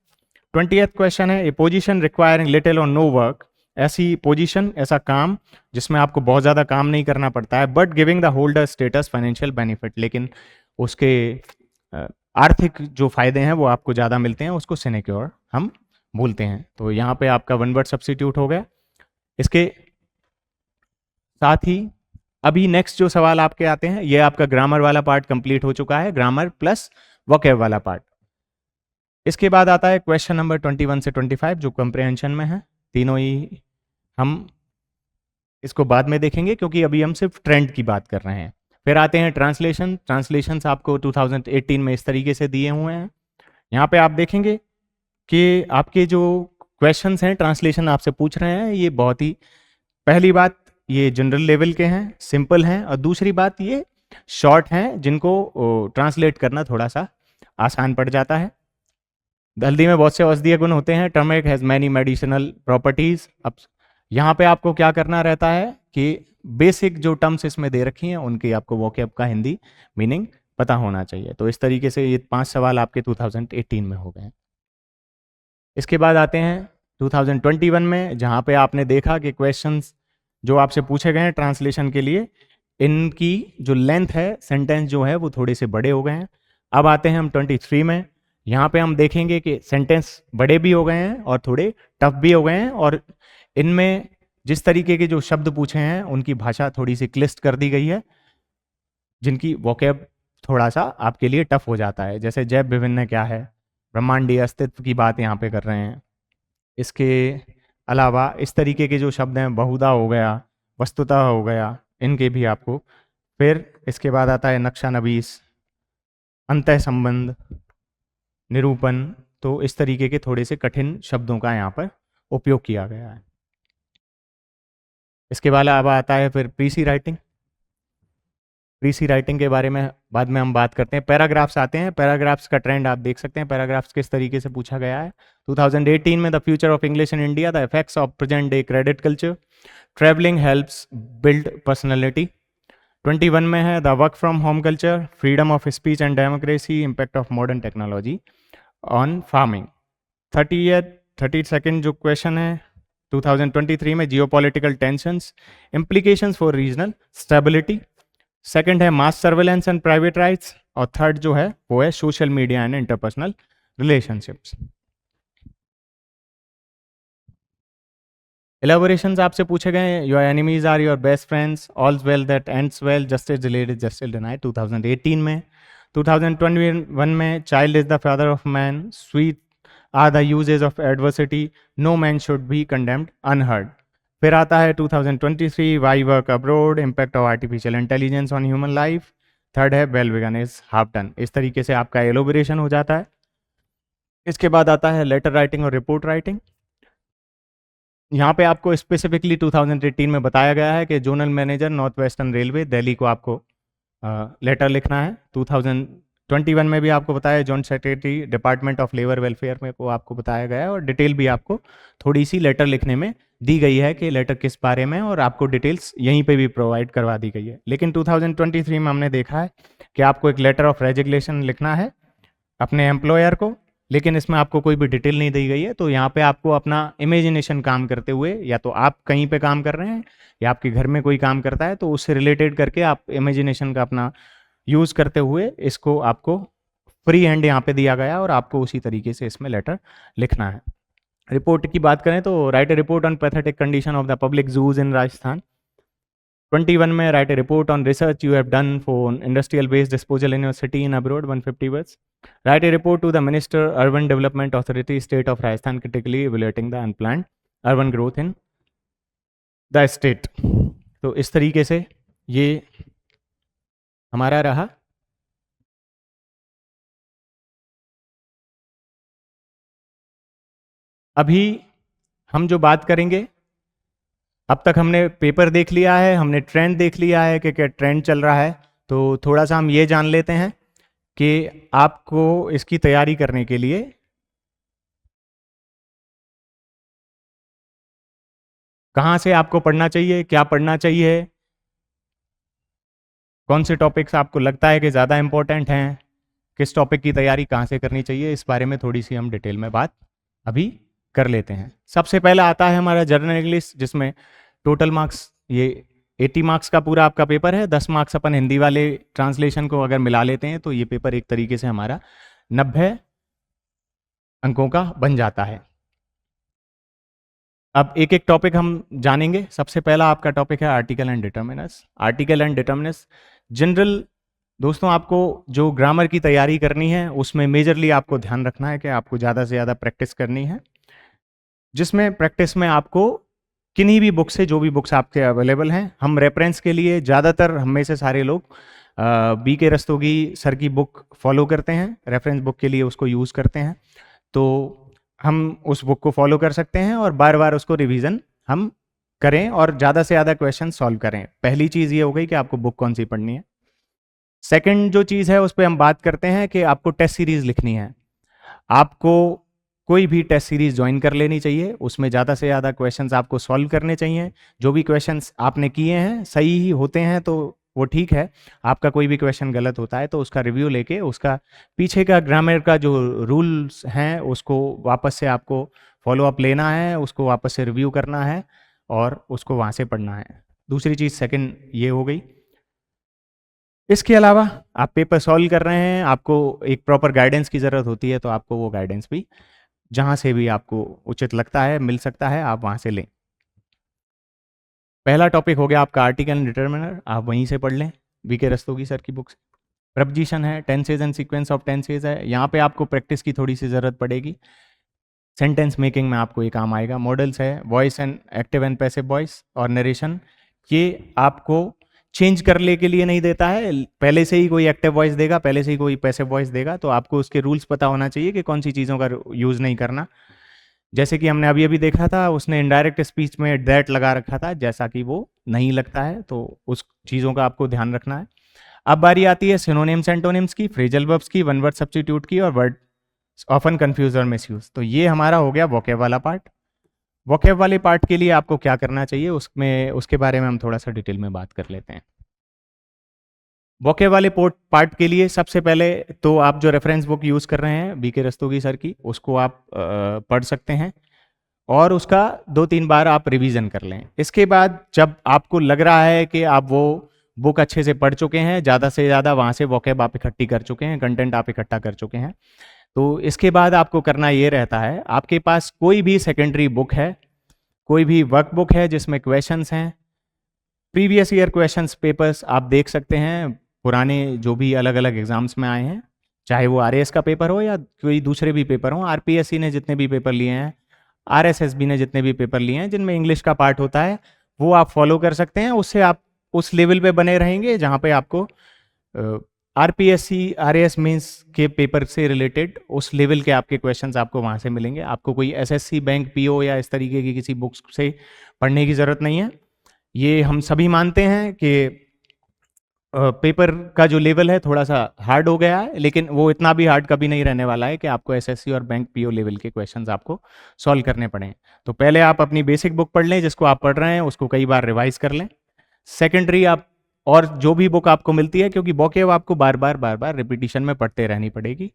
20th क्वेश्चन है, ए पोजीशन रिक्वायरिंग लिटिल और नो वर्क। ऐसी पोजीशन, ऐसा काम जिसमें आपको बहुत ज़्यादा काम नहीं करना पड़ता है, but giving the holder status financial benefit, लेकिन उसके आर्थिक जो फायदे हैं वो आपको ज़्यादा मिलते हैं, उसको सिनेक्योर हम बोलते हैं। तो यहाँ पे आपका वन वर्ड सब्स्टिट्यूट हो गया। इसके साथ ही अभी नेक्स्ट जो सवाल आपके आते हैं, ये आपका ग्रामर वाला पार्ट कंप्लीट हो चुका है, ग्रामर प्लस वोकैब वाला पार्ट। इसके बाद आता है क्वेश्चन नंबर 21 से 25, जो कंप्रिहेंशन में है। तीनों ही हम इसको बाद में देखेंगे, क्योंकि अभी हम सिर्फ ट्रेंड की बात कर रहे हैं। फिर आते हैं ट्रांसलेशन। ट्रांसलेशंस आपको 2018 में इस तरीके से दिए हुए हैं। यहाँ पे आप देखेंगे कि आपके जो क्वेश्चंस हैं, ट्रांसलेशन आपसे पूछ रहे हैं, ये बहुत ही, पहली बात ये जनरल लेवल के हैं, सिंपल हैं, और दूसरी बात ये शॉर्ट हैं, जिनको ट्रांसलेट करना थोड़ा सा आसान पड़ जाता है। हल्दी में बहुत से औषधीय गुण होते हैं। Turmeric has many medicinal properties. अब यहाँ पे आपको क्या करना रहता है कि बेसिक जो टर्म्स इसमें दे रखी हैं उनकी आपको वोकैब का हिंदी मीनिंग पता होना चाहिए। तो इस तरीके से ये 5 सवाल आपके 2018 में हो गए। इसके बाद आते हैं 2021 में, जहाँ पे आपने देखा कि क्वेश्चंस जो आपसे पूछे गए हैं ट्रांसलेशन के लिए, इनकी जो लेंथ है, सेंटेंस जो है वो थोड़े से बड़े हो गए हैं। अब आते हैं हम 23 में, यहाँ पे हम देखेंगे कि सेंटेंस बड़े भी हो गए हैं और थोड़े टफ भी हो गए हैं, और इनमें जिस तरीके के जो शब्द पूछे हैं उनकी भाषा थोड़ी सी क्लिष्ट कर दी गई है, जिनकी वोकैब थोड़ा सा आपके लिए टफ हो जाता है। जैसे जैव विभिन्न क्या है, ब्रह्मांडीय अस्तित्व की बात यहाँ पे कर रहे हैं। इसके अलावा इस तरीके के जो शब्द हैं, बहुधा हो गया, वस्तुतः हो गया, इनके भी आपको। फिर इसके बाद आता है नक्शा नवीस, अंतः संबंध, निरूपण। तो इस तरीके के थोड़े से कठिन शब्दों का यहाँ पर उपयोग किया गया है। इसके बाद अब आता है फिर प्रीसी राइटिंग। प्रीसी राइटिंग के बारे में बाद में हम बात करते हैं। पैराग्राफ्स आते हैं, पैराग्राफ्स का ट्रेंड आप देख सकते हैं, पैराग्राफ्स किस तरीके से पूछा गया है। 2018 में the future of English in India, the effects of present day credit culture, travelling helps build personality. 21 में है the work from home culture, freedom of speech and democracy, impact of modern technology on farming. 32nd जो question है 2023 में, geopolitical tensions, implications for regional stability. Second है मास surveillance and private rights, और third जो है वो है social media and interpersonal relationships. एलाबोरेशंस आपसे पूछे गए, your enemies are your best friends, all's well that ends well, justice delayed is justice denied 2018 में। 2021 में child is the father of man, sweet are the uses of adversity, no man should be condemned unheard. फिर आता है 2023 why work abroad, impact of artificial intelligence on human life. Third है well begun is half done. इस तरीके से आपका elaboration हो जाता है। इसके बाद आता है लेटर राइटिंग और रिपोर्ट राइटिंग। यहाँ पे आपको स्पेसिफिकली 2018 में बताया गया है कि zonal manager north western railway Delhi को आपको लेटर लिखना है। 2021 में भी आपको बताया joint secretary department of labour welfare में को आपको बताया गया है, और डिटेल भी आपको थोड़ी सी लेटर लिखने में दी गई है कि लेटर किस बारे में, और आपको डिटेल्स यहीं पे भी प्रोवाइड करवा दी गई है। लेकिन 2023 में हमने देखा है कि आपको एक लेटर ऑफ रेजिग्नेशन लिखना है अपने एम्प्लॉयर को, लेकिन इसमें आपको कोई भी डिटेल नहीं दी गई है। तो यहाँ पे आपको अपना इमेजिनेशन काम करते हुए, या तो आप कहीं पे काम कर रहे हैं या आपके घर में कोई काम करता है, तो उससे रिलेटेड करके आप इमेजिनेशन का अपना यूज़ करते हुए इसको आपको फ्री हैंड यहाँ पे दिया गया, और आपको उसी तरीके से इसमें लेटर लिखना है। रिपोर्ट की बात करें तो write a report on pathetic condition of the public zoos in Rajasthan. 21 में write a report on research you have done for industrial waste disposal in your city in abroad 150 words. Write a report to the minister urban development authority state of Rajasthan critically evaluating the unplanned urban growth in the state. तो इस तरीके से ये हमारा रहा। अभी हम जो बात करेंगे, अब तक हमने पेपर देख लिया है, हमने ट्रेंड देख लिया है कि क्या ट्रेंड चल रहा है, तो थोड़ा सा हम ये जान लेते हैं कि आपको इसकी तैयारी करने के लिए कहाँ से आपको पढ़ना चाहिए, क्या पढ़ना चाहिए, कौन से टॉपिक्स आपको लगता है कि ज़्यादा इंपॉर्टेंट हैं, किस टॉपिक की तैयारी कहाँ से करनी चाहिए, इस बारे में थोड़ी सी हम डिटेल में बात अभी कर लेते हैं। सबसे पहला आता है हमारा जनरल इंग्लिश, जिसमें टोटल मार्क्स ये 80 मार्क्स का पूरा आपका पेपर है। 10 मार्क्स अपन हिंदी वाले ट्रांसलेशन को अगर मिला लेते हैं तो ये पेपर एक तरीके से हमारा 90 अंकों का बन जाता है। अब एक एक टॉपिक हम जानेंगे। सबसे पहला आपका टॉपिक है article and determiners. Article and determiners general दोस्तों, आपको जो ग्रामर की तैयारी करनी है उसमें मेजरली आपको ध्यान रखना है कि आपको ज़्यादा से ज़्यादा प्रैक्टिस करनी है, जिसमें प्रैक्टिस में आपको किन्हीं भी बुक से, जो भी बुक्स आपके अवेलेबल हैं, हम रेफरेंस के लिए ज़्यादातर हम में से सारे लोग बी के रस्तोगी सर की बुक फॉलो करते हैं, रेफरेंस बुक के लिए उसको यूज़ करते हैं। तो हम उस बुक को फॉलो कर सकते हैं और बार बार उसको रिवीजन हम करें और ज़्यादा से ज़्यादा क्वेश्चन सॉल्व करें। पहली चीज़ ये हो गई कि आपको बुक कौन सी पढ़नी है। सेकंड जो चीज़ है उस पर हम बात करते हैं कि आपको टेस्ट सीरीज़ लिखनी है। आपको कोई भी टेस्ट सीरीज ज्वाइन कर लेनी चाहिए, उसमें ज़्यादा से ज़्यादा क्वेश्चंस आपको सॉल्व करने चाहिए। जो भी क्वेश्चंस आपने किए हैं सही ही होते हैं तो वो ठीक है, आपका कोई भी क्वेश्चन गलत होता है तो उसका रिव्यू लेके उसका पीछे का ग्रामर का जो रूल्स हैं उसको वापस से आपको फॉलो अप लेना है, उसको वापस से रिव्यू करना है और उसको वहाँ से पढ़ना है। दूसरी चीज़ सेकंड ये हो गई। इसके अलावा आप पेपर सॉल्व कर रहे हैं, आपको एक प्रॉपर गाइडेंस की ज़रूरत होती है, तो आपको वो गाइडेंस भी जहाँ से भी आपको उचित लगता है, मिल सकता है, आप वहाँ से लें। पहला टॉपिक हो गया आपका आर्टिकल एंड डिटर्मिनर, आप वहीं से पढ़ लें बीके रस्तोगी सर की बुक से। प्रपोजिशन है, tenses and sequence of tenses है, यहाँ पे आपको प्रैक्टिस की थोड़ी सी ज़रूरत पड़ेगी। सेंटेंस मेकिंग में आपको ये काम आएगा। मॉडल्स है, voice and active and passive voice और नरेशन, ये आपको चेंज करने के लिए नहीं देता है, पहले से ही कोई एक्टिव वॉइस देगा, पहले से ही कोई पैसिव वॉइस देगा, तो आपको उसके रूल्स पता होना चाहिए कि कौन सी चीज़ों का यूज़ नहीं करना। जैसे कि हमने अभी अभी देखा था, उसने इनडायरेक्ट स्पीच में दैट लगा रखा था, जैसा कि वो नहीं लगता है, तो उस चीज़ों का आपको ध्यान रखना है। अब बारी आती है सिनोनिम्स एंटोनिम्स की, फ्रेजल वर्ब्स की, वन वर्ड सब्स्टिट्यूट की और वर्ड ऑफन कंफ्यूज और मिसयूज। तो ये हमारा हो गया वोकैब वाला पार्ट। वोकैब वाले पार्ट के लिए आपको क्या करना चाहिए उसमें, उसके बारे में हम थोड़ा सा डिटेल में बात कर लेते हैं। वोकैब वाले पार्ट के लिए सबसे पहले तो आप जो रेफरेंस बुक यूज़ कर रहे हैं बीके रस्तोगी सर की, उसको आप पढ़ सकते हैं और उसका 2-3 बार आप रिवीजन कर लें। इसके बाद जब आपको लग रहा है कि आप वो बुक अच्छे से पढ़ चुके हैं, ज़्यादा से ज़्यादा वहाँ से वोकैब आप इकट्ठी कर चुके हैं, कंटेंट आप इकट्ठा कर चुके हैं, तो इसके बाद आपको करना ये रहता है, आपके पास कोई भी सेकेंडरी बुक है, कोई भी वर्कबुक है जिसमें क्वेश्चंस हैं, प्रीवियस ईयर क्वेश्चंस पेपर्स आप देख सकते हैं, पुराने जो भी अलग अलग एग्जाम्स में आए हैं, चाहे वो आरएएस का पेपर हो या कोई दूसरे भी पेपर हो, आरपीएससी ने जितने भी पेपर लिए हैं, आरएसएसबी ने जितने भी पेपर लिए हैं जिनमें इंग्लिश का पार्ट होता है, वो आप फॉलो कर सकते हैं। उससे आप उस लेवल पे बने रहेंगे जहाँ पे आपको आरपीएससी आरएएस मेंस के पेपर से रिलेटेड उस लेवल के आपके क्वेश्चंस आपको वहाँ से मिलेंगे। आपको कोई एसएससी, बैंक, पीओ या इस तरीके की किसी बुक्स से पढ़ने की ज़रूरत नहीं है। ये हम सभी मानते हैं कि पेपर का जो लेवल है थोड़ा सा हार्ड हो गया है, लेकिन वो इतना भी हार्ड कभी नहीं रहने वाला है कि आपको एसएससी और बैंक पीओ लेवल के क्वेश्चंस आपको सॉल्व करने पड़े। तो पहले आप अपनी बेसिक बुक पढ़ लें, जिसको आप पढ़ रहे हैं उसको कई बार रिवाइज कर लें। सेकेंडरी आप और जो भी बुक आपको मिलती है, क्योंकि वोकैब आपको बार बार रिपीटिशन में पढ़ते रहनी पड़ेगी।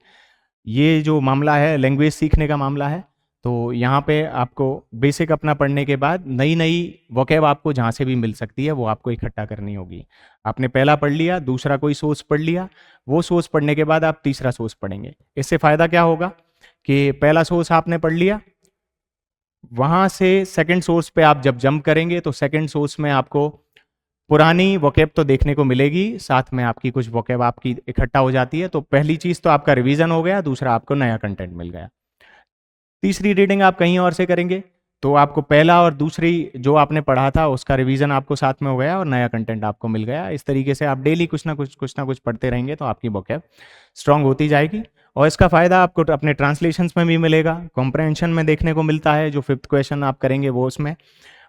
ये जो मामला है लैंग्वेज सीखने का मामला है, तो यहाँ पे आपको बेसिक अपना पढ़ने के बाद नई नई वोकैब आपको जहाँ से भी मिल सकती है वो आपको इकट्ठा करनी होगी। आपने पहला पढ़ लिया, दूसरा कोई सोर्स पढ़ लिया, वो सोर्स पढ़ने के बाद आप तीसरा सोर्स पढ़ेंगे। इससे फ़ायदा क्या होगा कि पहला सोर्स आपने पढ़ लिया, वहाँ से सेकंड सोर्स पे आप जब जंप करेंगे तो सेकंड सोर्स में आपको पुरानी वोकैब तो देखने को मिलेगी, साथ में आपकी कुछ वोकैब आपकी इकट्ठा हो जाती है। तो पहली चीज़ तो आपका रिवीजन हो गया, दूसरा आपको नया कंटेंट मिल गया। तीसरी रीडिंग आप कहीं और से करेंगे तो आपको पहला और दूसरी जो आपने पढ़ा था उसका रिवीजन आपको साथ में हो गया और नया कंटेंट आपको मिल गया। इस तरीके से आप डेली कुछ ना कुछ पढ़ते रहेंगे तो आपकी वोकैब स्ट्रांग होती जाएगी। और इसका फ़ायदा आपको अपने ट्रांसलेशंस में भी मिलेगा, कॉम्प्रहेंशन में देखने को मिलता है, जो 5th क्वेश्चन आप करेंगे वो उसमें।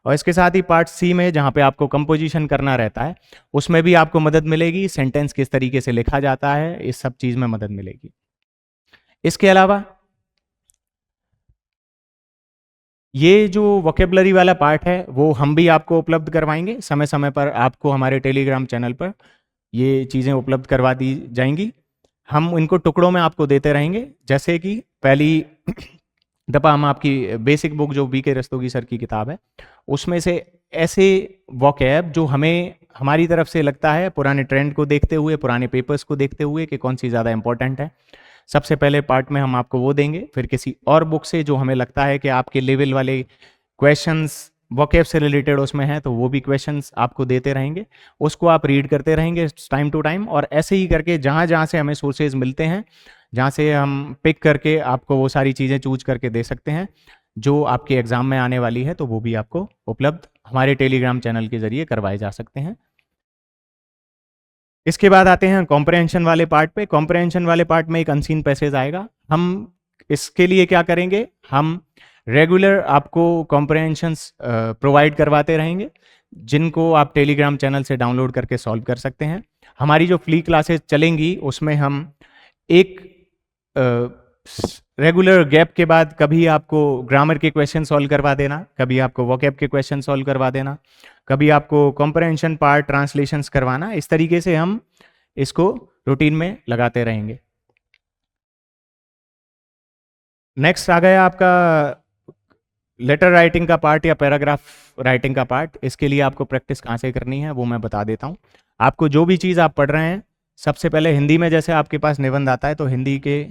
और इसके साथ ही पार्ट सी में जहाँ पे आपको कंपोजिशन करना रहता है उसमें भी आपको मदद मिलेगी, सेंटेंस किस तरीके से लिखा जाता है, इस सब चीज़ में मदद मिलेगी। इसके अलावा ये जो वोकेबलरी वाला पार्ट है वो हम भी आपको उपलब्ध करवाएंगे, समय समय पर आपको हमारे टेलीग्राम चैनल पर ये चीज़ें उपलब्ध करवा दी जाएंगी। हम इनको टुकड़ों में आपको देते रहेंगे, जैसे कि पहली दफ़ा हम आपकी बेसिक बुक जो बीके रस्तोगी सर की किताब है उसमें से ऐसे वोकैब जो हमें हमारी तरफ से लगता है पुराने ट्रेंड को देखते हुए, पुराने पेपर्स को देखते हुए कि कौन सी ज़्यादा इंपॉर्टेंट है, सबसे पहले पार्ट में हम आपको वो देंगे। फिर किसी और बुक से जो हमें लगता है कि आपके लेवल वाले क्वेश्चंस वोकैब से रिलेटेड उसमें है तो वो भी क्वेश्चंस आपको देते रहेंगे, उसको आप रीड करते रहेंगे टाइम टू टाइम। और ऐसे ही करके जहाँ जहाँ से हमें सोर्सेज मिलते हैं, जहाँ से हम पिक करके आपको वो सारी चीज़ें चूज करके दे सकते हैं जो आपके एग्ज़ाम में आने वाली है, तो वो भी आपको उपलब्ध हमारे टेलीग्राम चैनल के ज़रिए करवाए जा सकते हैं। इसके बाद आते हैं कॉम्प्रहेंशन वाले पार्ट पे। कॉम्प्रहेंशन वाले पार्ट में एक अनसीन पैसेज आएगा। हम इसके लिए क्या करेंगे, हम रेगुलर आपको कॉम्प्रहेंशंस प्रोवाइड करवाते रहेंगे जिनको आप टेलीग्राम चैनल से डाउनलोड करके सॉल्व कर सकते हैं। हमारी जो फ्री क्लासेस चलेंगी उसमें हम एक रेगुलर गैप के बाद कभी आपको ग्रामर के क्वेश्चन सॉल्व करवा देना, कभी आपको वोकैब के क्वेश्चन सॉल्व करवा देना, कभी आपको कॉम्प्रहेंशन पार्ट ट्रांसलेशंस करवाना, इस तरीके से हम इसको रूटीन में लगाते रहेंगे। नेक्स्ट आ गया आपका लेटर राइटिंग का पार्ट या पैराग्राफ राइटिंग का पार्ट। इसके लिए आपको प्रैक्टिस कहाँ से करनी है वो मैं बता देता हूँ। आपको जो भी चीज़ आप पढ़ रहे हैं, सबसे पहले हिंदी में जैसे आपके पास निबंध आता है तो हिंदी के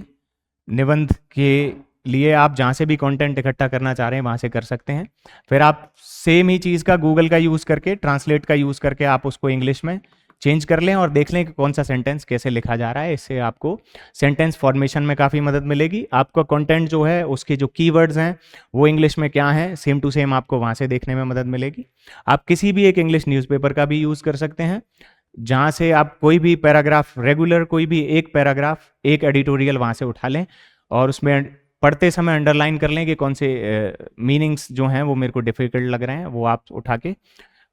निबंध के लिए आप जहाँ से भी कंटेंट इकट्ठा करना चाह रहे हैं वहाँ से कर सकते हैं। फिर आप सेम ही चीज़ का गूगल का यूज़ करके, ट्रांसलेट का यूज़ करके आप उसको इंग्लिश में चेंज कर लें और देख लें कि कौन सा सेंटेंस कैसे लिखा जा रहा है। इससे आपको सेंटेंस फॉर्मेशन में काफ़ी मदद मिलेगी। आपका कंटेंट जो है उसके जो कीवर्ड्स हैं वो इंग्लिश में क्या हैं, सेम टू सेम आपको वहाँ से देखने में मदद मिलेगी। आप किसी भी एक इंग्लिश न्यूज़पेपर का भी यूज़ कर सकते हैं जहाँ से आप कोई भी पैराग्राफ, रेगुलर कोई भी एक पैराग्राफ, एक एडिटोरियल वहाँ से उठा लें और उसमें पढ़ते समय अंडरलाइन कर लें कि कौन से मीनिंग्स जो हैं वो मेरे को डिफ़िकल्ट लग रहे हैं, वो आप उठा के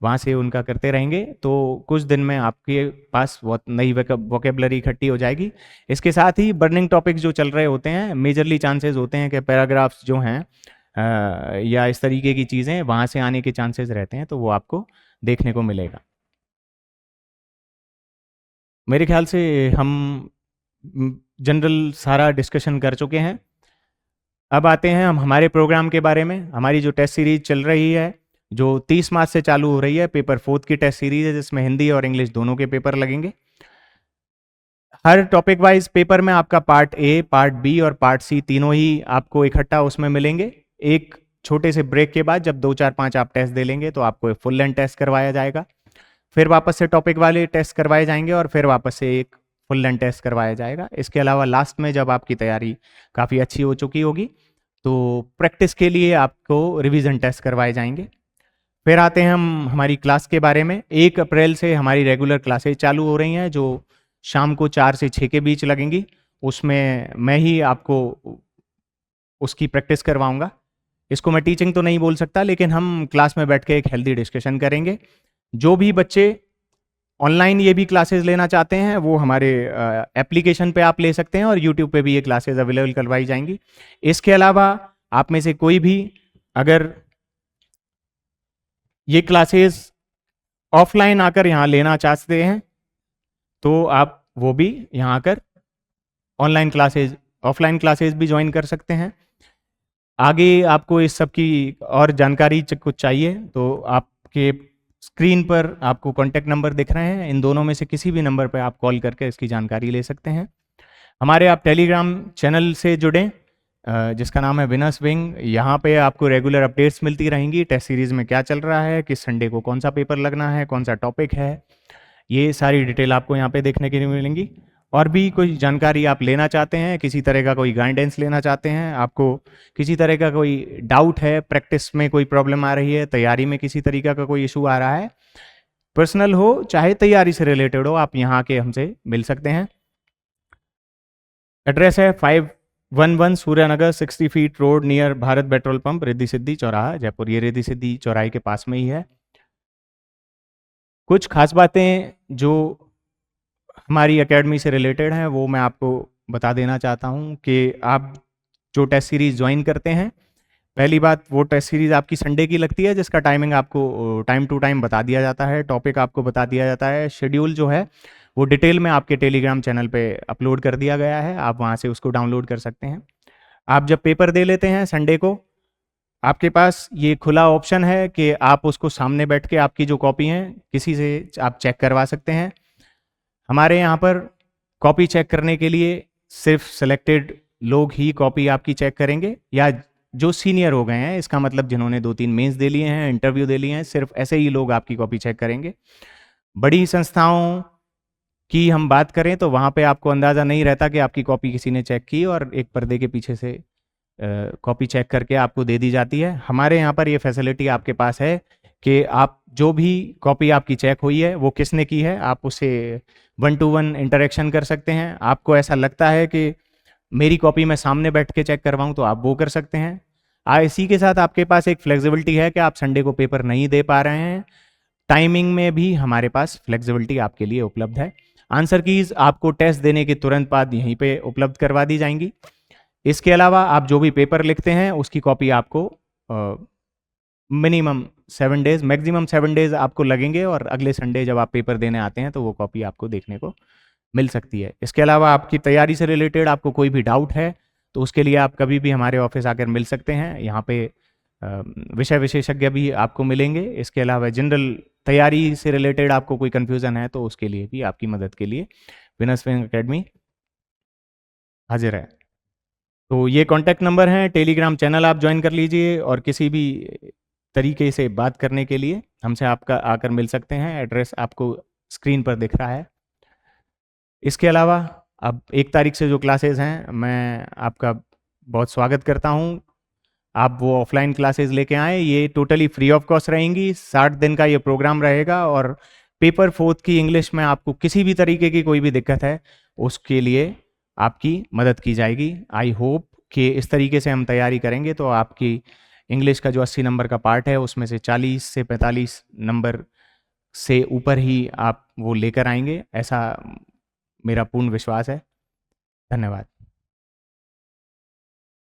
वहाँ से उनका करते रहेंगे तो कुछ दिन में आपके पास बहुत नई वोकेबलरी इकट्ठी हो जाएगी। इसके साथ ही बर्निंग टॉपिक्स जो चल रहे होते हैं, मेजरली चांसेस होते हैं कि पैराग्राफ्स जो हैं या इस तरीके की चीज़ें वहाँ से आने के चांसेस रहते हैं, तो वो आपको देखने को मिलेगा। मेरे ख्याल से हम जनरल सारा डिस्कशन कर चुके हैं। अब आते हैं हम हमारे प्रोग्राम के बारे में। हमारी जो टेस्ट सीरीज चल रही है जो 30 मार्च से चालू हो रही है, पेपर 4 की टेस्ट सीरीज है जिसमें हिंदी और इंग्लिश दोनों के पेपर लगेंगे। हर टॉपिक वाइज पेपर में आपका पार्ट ए, पार्ट बी और पार्ट सी तीनों ही आपको इकट्ठा उसमें मिलेंगे। एक छोटे से ब्रेक के बाद जब 2 4 5 आप टेस्ट दे लेंगे तो आपको एक फुल लेंथ टेस्ट करवाया जाएगा, फिर वापस से टॉपिक वाले टेस्ट करवाए जाएंगे और फिर वापस से एक फुल लेंथ टेस्ट करवाया जाएगा। इसके अलावा लास्ट में जब आपकी तैयारी काफ़ी अच्छी हो चुकी होगी तो प्रैक्टिस के लिए आपको रिवीजन टेस्ट करवाए जाएंगे। फिर आते हैं हम हमारी क्लास के बारे में। 1 अप्रैल से हमारी रेगुलर क्लासेज चालू हो रही हैं जो शाम को 4 से 6 के बीच लगेंगी। उसमें मैं ही आपको उसकी प्रैक्टिस करवाऊंगा। इसको मैं टीचिंग तो नहीं बोल सकता, लेकिन हम क्लास में बैठ के एक हेल्दी डिस्कशन करेंगे। जो भी बच्चे ऑनलाइन ये भी क्लासेस लेना चाहते हैं वो हमारे एप्लीकेशन पे आप ले सकते हैं और यूट्यूब पे भी ये क्लासेस अवेलेबल करवाई जाएंगी। इसके अलावा आप में से कोई भी अगर ये क्लासेस ऑफलाइन आकर यहाँ लेना चाहते हैं तो आप वो भी यहाँ आकर ऑफलाइन क्लासेस भी ज्वाइन कर सकते हैं। आगे आपको इस सब की और जानकारी कुछ चाहिए तो आपके स्क्रीन पर आपको कॉन्टैक्ट नंबर दिख रहे हैं, इन दोनों में से किसी भी नंबर पर आप कॉल करके इसकी जानकारी ले सकते हैं। हमारे आप टेलीग्राम चैनल से जुड़ें जिसका नाम है विनर्स विंग। यहाँ पे आपको रेगुलर अपडेट्स मिलती रहेंगी, टेस्ट सीरीज़ में क्या चल रहा है, किस संडे को कौन सा पेपर लगना है, कौन सा टॉपिक है, ये सारी डिटेल आपको यहाँ पे देखने के लिए मिलेंगी। और भी कोई जानकारी आप लेना चाहते हैं, किसी तरह का कोई गाइडेंस लेना चाहते हैं, आपको किसी तरह का कोई डाउट है, प्रैक्टिस में कोई प्रॉब्लम आ रही है, तैयारी में किसी तरीका का कोई इशू आ रहा है, पर्सनल हो चाहे तैयारी से रिलेटेड हो, आप यहाँ के हमसे मिल सकते हैं। एड्रेस है 511 Suryanagar 60 feet road near Bharat petrol pump, Riddhi Siddhi Chauraha, Jaipur. ये रिद्धि सिद्धि चौराहे के पास में ही है। कुछ खास बातें जो हमारी एकेडमी से रिलेटेड हैं वो मैं आपको बता देना चाहता हूँ कि आप जो टेस्ट सीरीज़ ज्वाइन करते हैं, पहली बात वो टेस्ट सीरीज़ आपकी संडे की लगती है जिसका टाइमिंग आपको टाइम टू टाइम बता दिया जाता है, टॉपिक आपको बता दिया जाता है, शेड्यूल जो है वो डिटेल में आपके टेलीग्राम चैनल पे अपलोड कर दिया गया है, आप वहाँ से उसको डाउनलोड कर सकते हैं। आप जब पेपर दे लेते हैं संडे को, आपके पास ये खुला ऑप्शन है कि आप उसको सामने बैठ के आपकी जो कॉपी हैं किसी से आप चेक करवा सकते हैं। हमारे यहाँ पर कॉपी चेक करने के लिए सिर्फ सिलेक्टेड लोग ही कॉपी आपकी चेक करेंगे, या जो सीनियर हो गए हैं, इसका मतलब जिन्होंने 2-3 मेंस दे लिए हैं, इंटरव्यू दे लिए हैं, सिर्फ ऐसे ही लोग आपकी कॉपी चेक करेंगे। बड़ी संस्थाओं की हम बात करें तो वहाँ पे आपको अंदाज़ा नहीं रहता कि आपकी कॉपी किसी ने चेक की और एक पर्दे के पीछे से कॉपी चेक करके आपको दे दी जाती है। हमारे यहाँ पर ये फैसिलिटी आपके पास है कि आप जो भी कॉपी आपकी चेक हुई है वो किसने की है, आप उससे 1-to-1 इंटरेक्शन कर सकते हैं। आपको ऐसा लगता है कि मेरी कॉपी मैं सामने बैठ के चेक करवाऊँ तो आप वो कर सकते हैं। इसी के साथ आपके पास एक फ्लेक्सिबिलिटी है कि आप संडे को पेपर नहीं दे पा रहे हैं, टाइमिंग में भी हमारे पास फ्लेक्सिबिलिटी आपके लिए उपलब्ध है। आंसर कीज आपको टेस्ट देने के तुरंत बाद यहीं पे उपलब्ध करवा दी जाएंगी। इसके अलावा आप जो भी पेपर लिखते हैं उसकी कॉपी आपको मिनिमम 7 डेज, मैक्सिमम 7 डेज आपको लगेंगे और अगले संडे जब आप पेपर देने आते हैं तो वो कॉपी आपको देखने को मिल सकती है। इसके अलावा आपकी तैयारी से रिलेटेड आपको कोई भी डाउट है तो उसके लिए आप कभी भी हमारे ऑफिस आकर मिल सकते हैं। यहाँ पे विषय विशेषज्ञ भी आपको मिलेंगे। इसके अलावा जनरल तैयारी से रिलेटेड आपको कोई कन्फ्यूज़न है तो उसके लिए भी आपकी मदद के लिए विनर्स विंग अकेडमी हाजिर है। तो ये कॉन्टैक्ट नंबर है, टेलीग्राम चैनल आप ज्वाइन कर लीजिए और किसी भी तरीके से बात करने के लिए हमसे आपका आकर मिल सकते हैं। एड्रेस आपको स्क्रीन पर दिख रहा है। इसके अलावा अब 1 तारीख से जो क्लासेस हैं मैं आपका बहुत स्वागत करता हूं। आप वो ऑफलाइन क्लासेस लेके आएँ, ये टोटली फ्री ऑफ कॉस्ट रहेंगी। 60 दिन का ये प्रोग्राम रहेगा और पेपर 4th की इंग्लिश में आपको किसी भी तरीके की कोई भी दिक्कत है उसके लिए आपकी मदद की जाएगी। आई होप कि इस तरीके से हम तैयारी करेंगे तो आपकी इंग्लिश का जो 80 नंबर का पार्ट है उसमें से 40 से 45 नंबर से ऊपर ही आप वो लेकर आएंगे, ऐसा मेरा पूर्ण विश्वास है। धन्यवाद।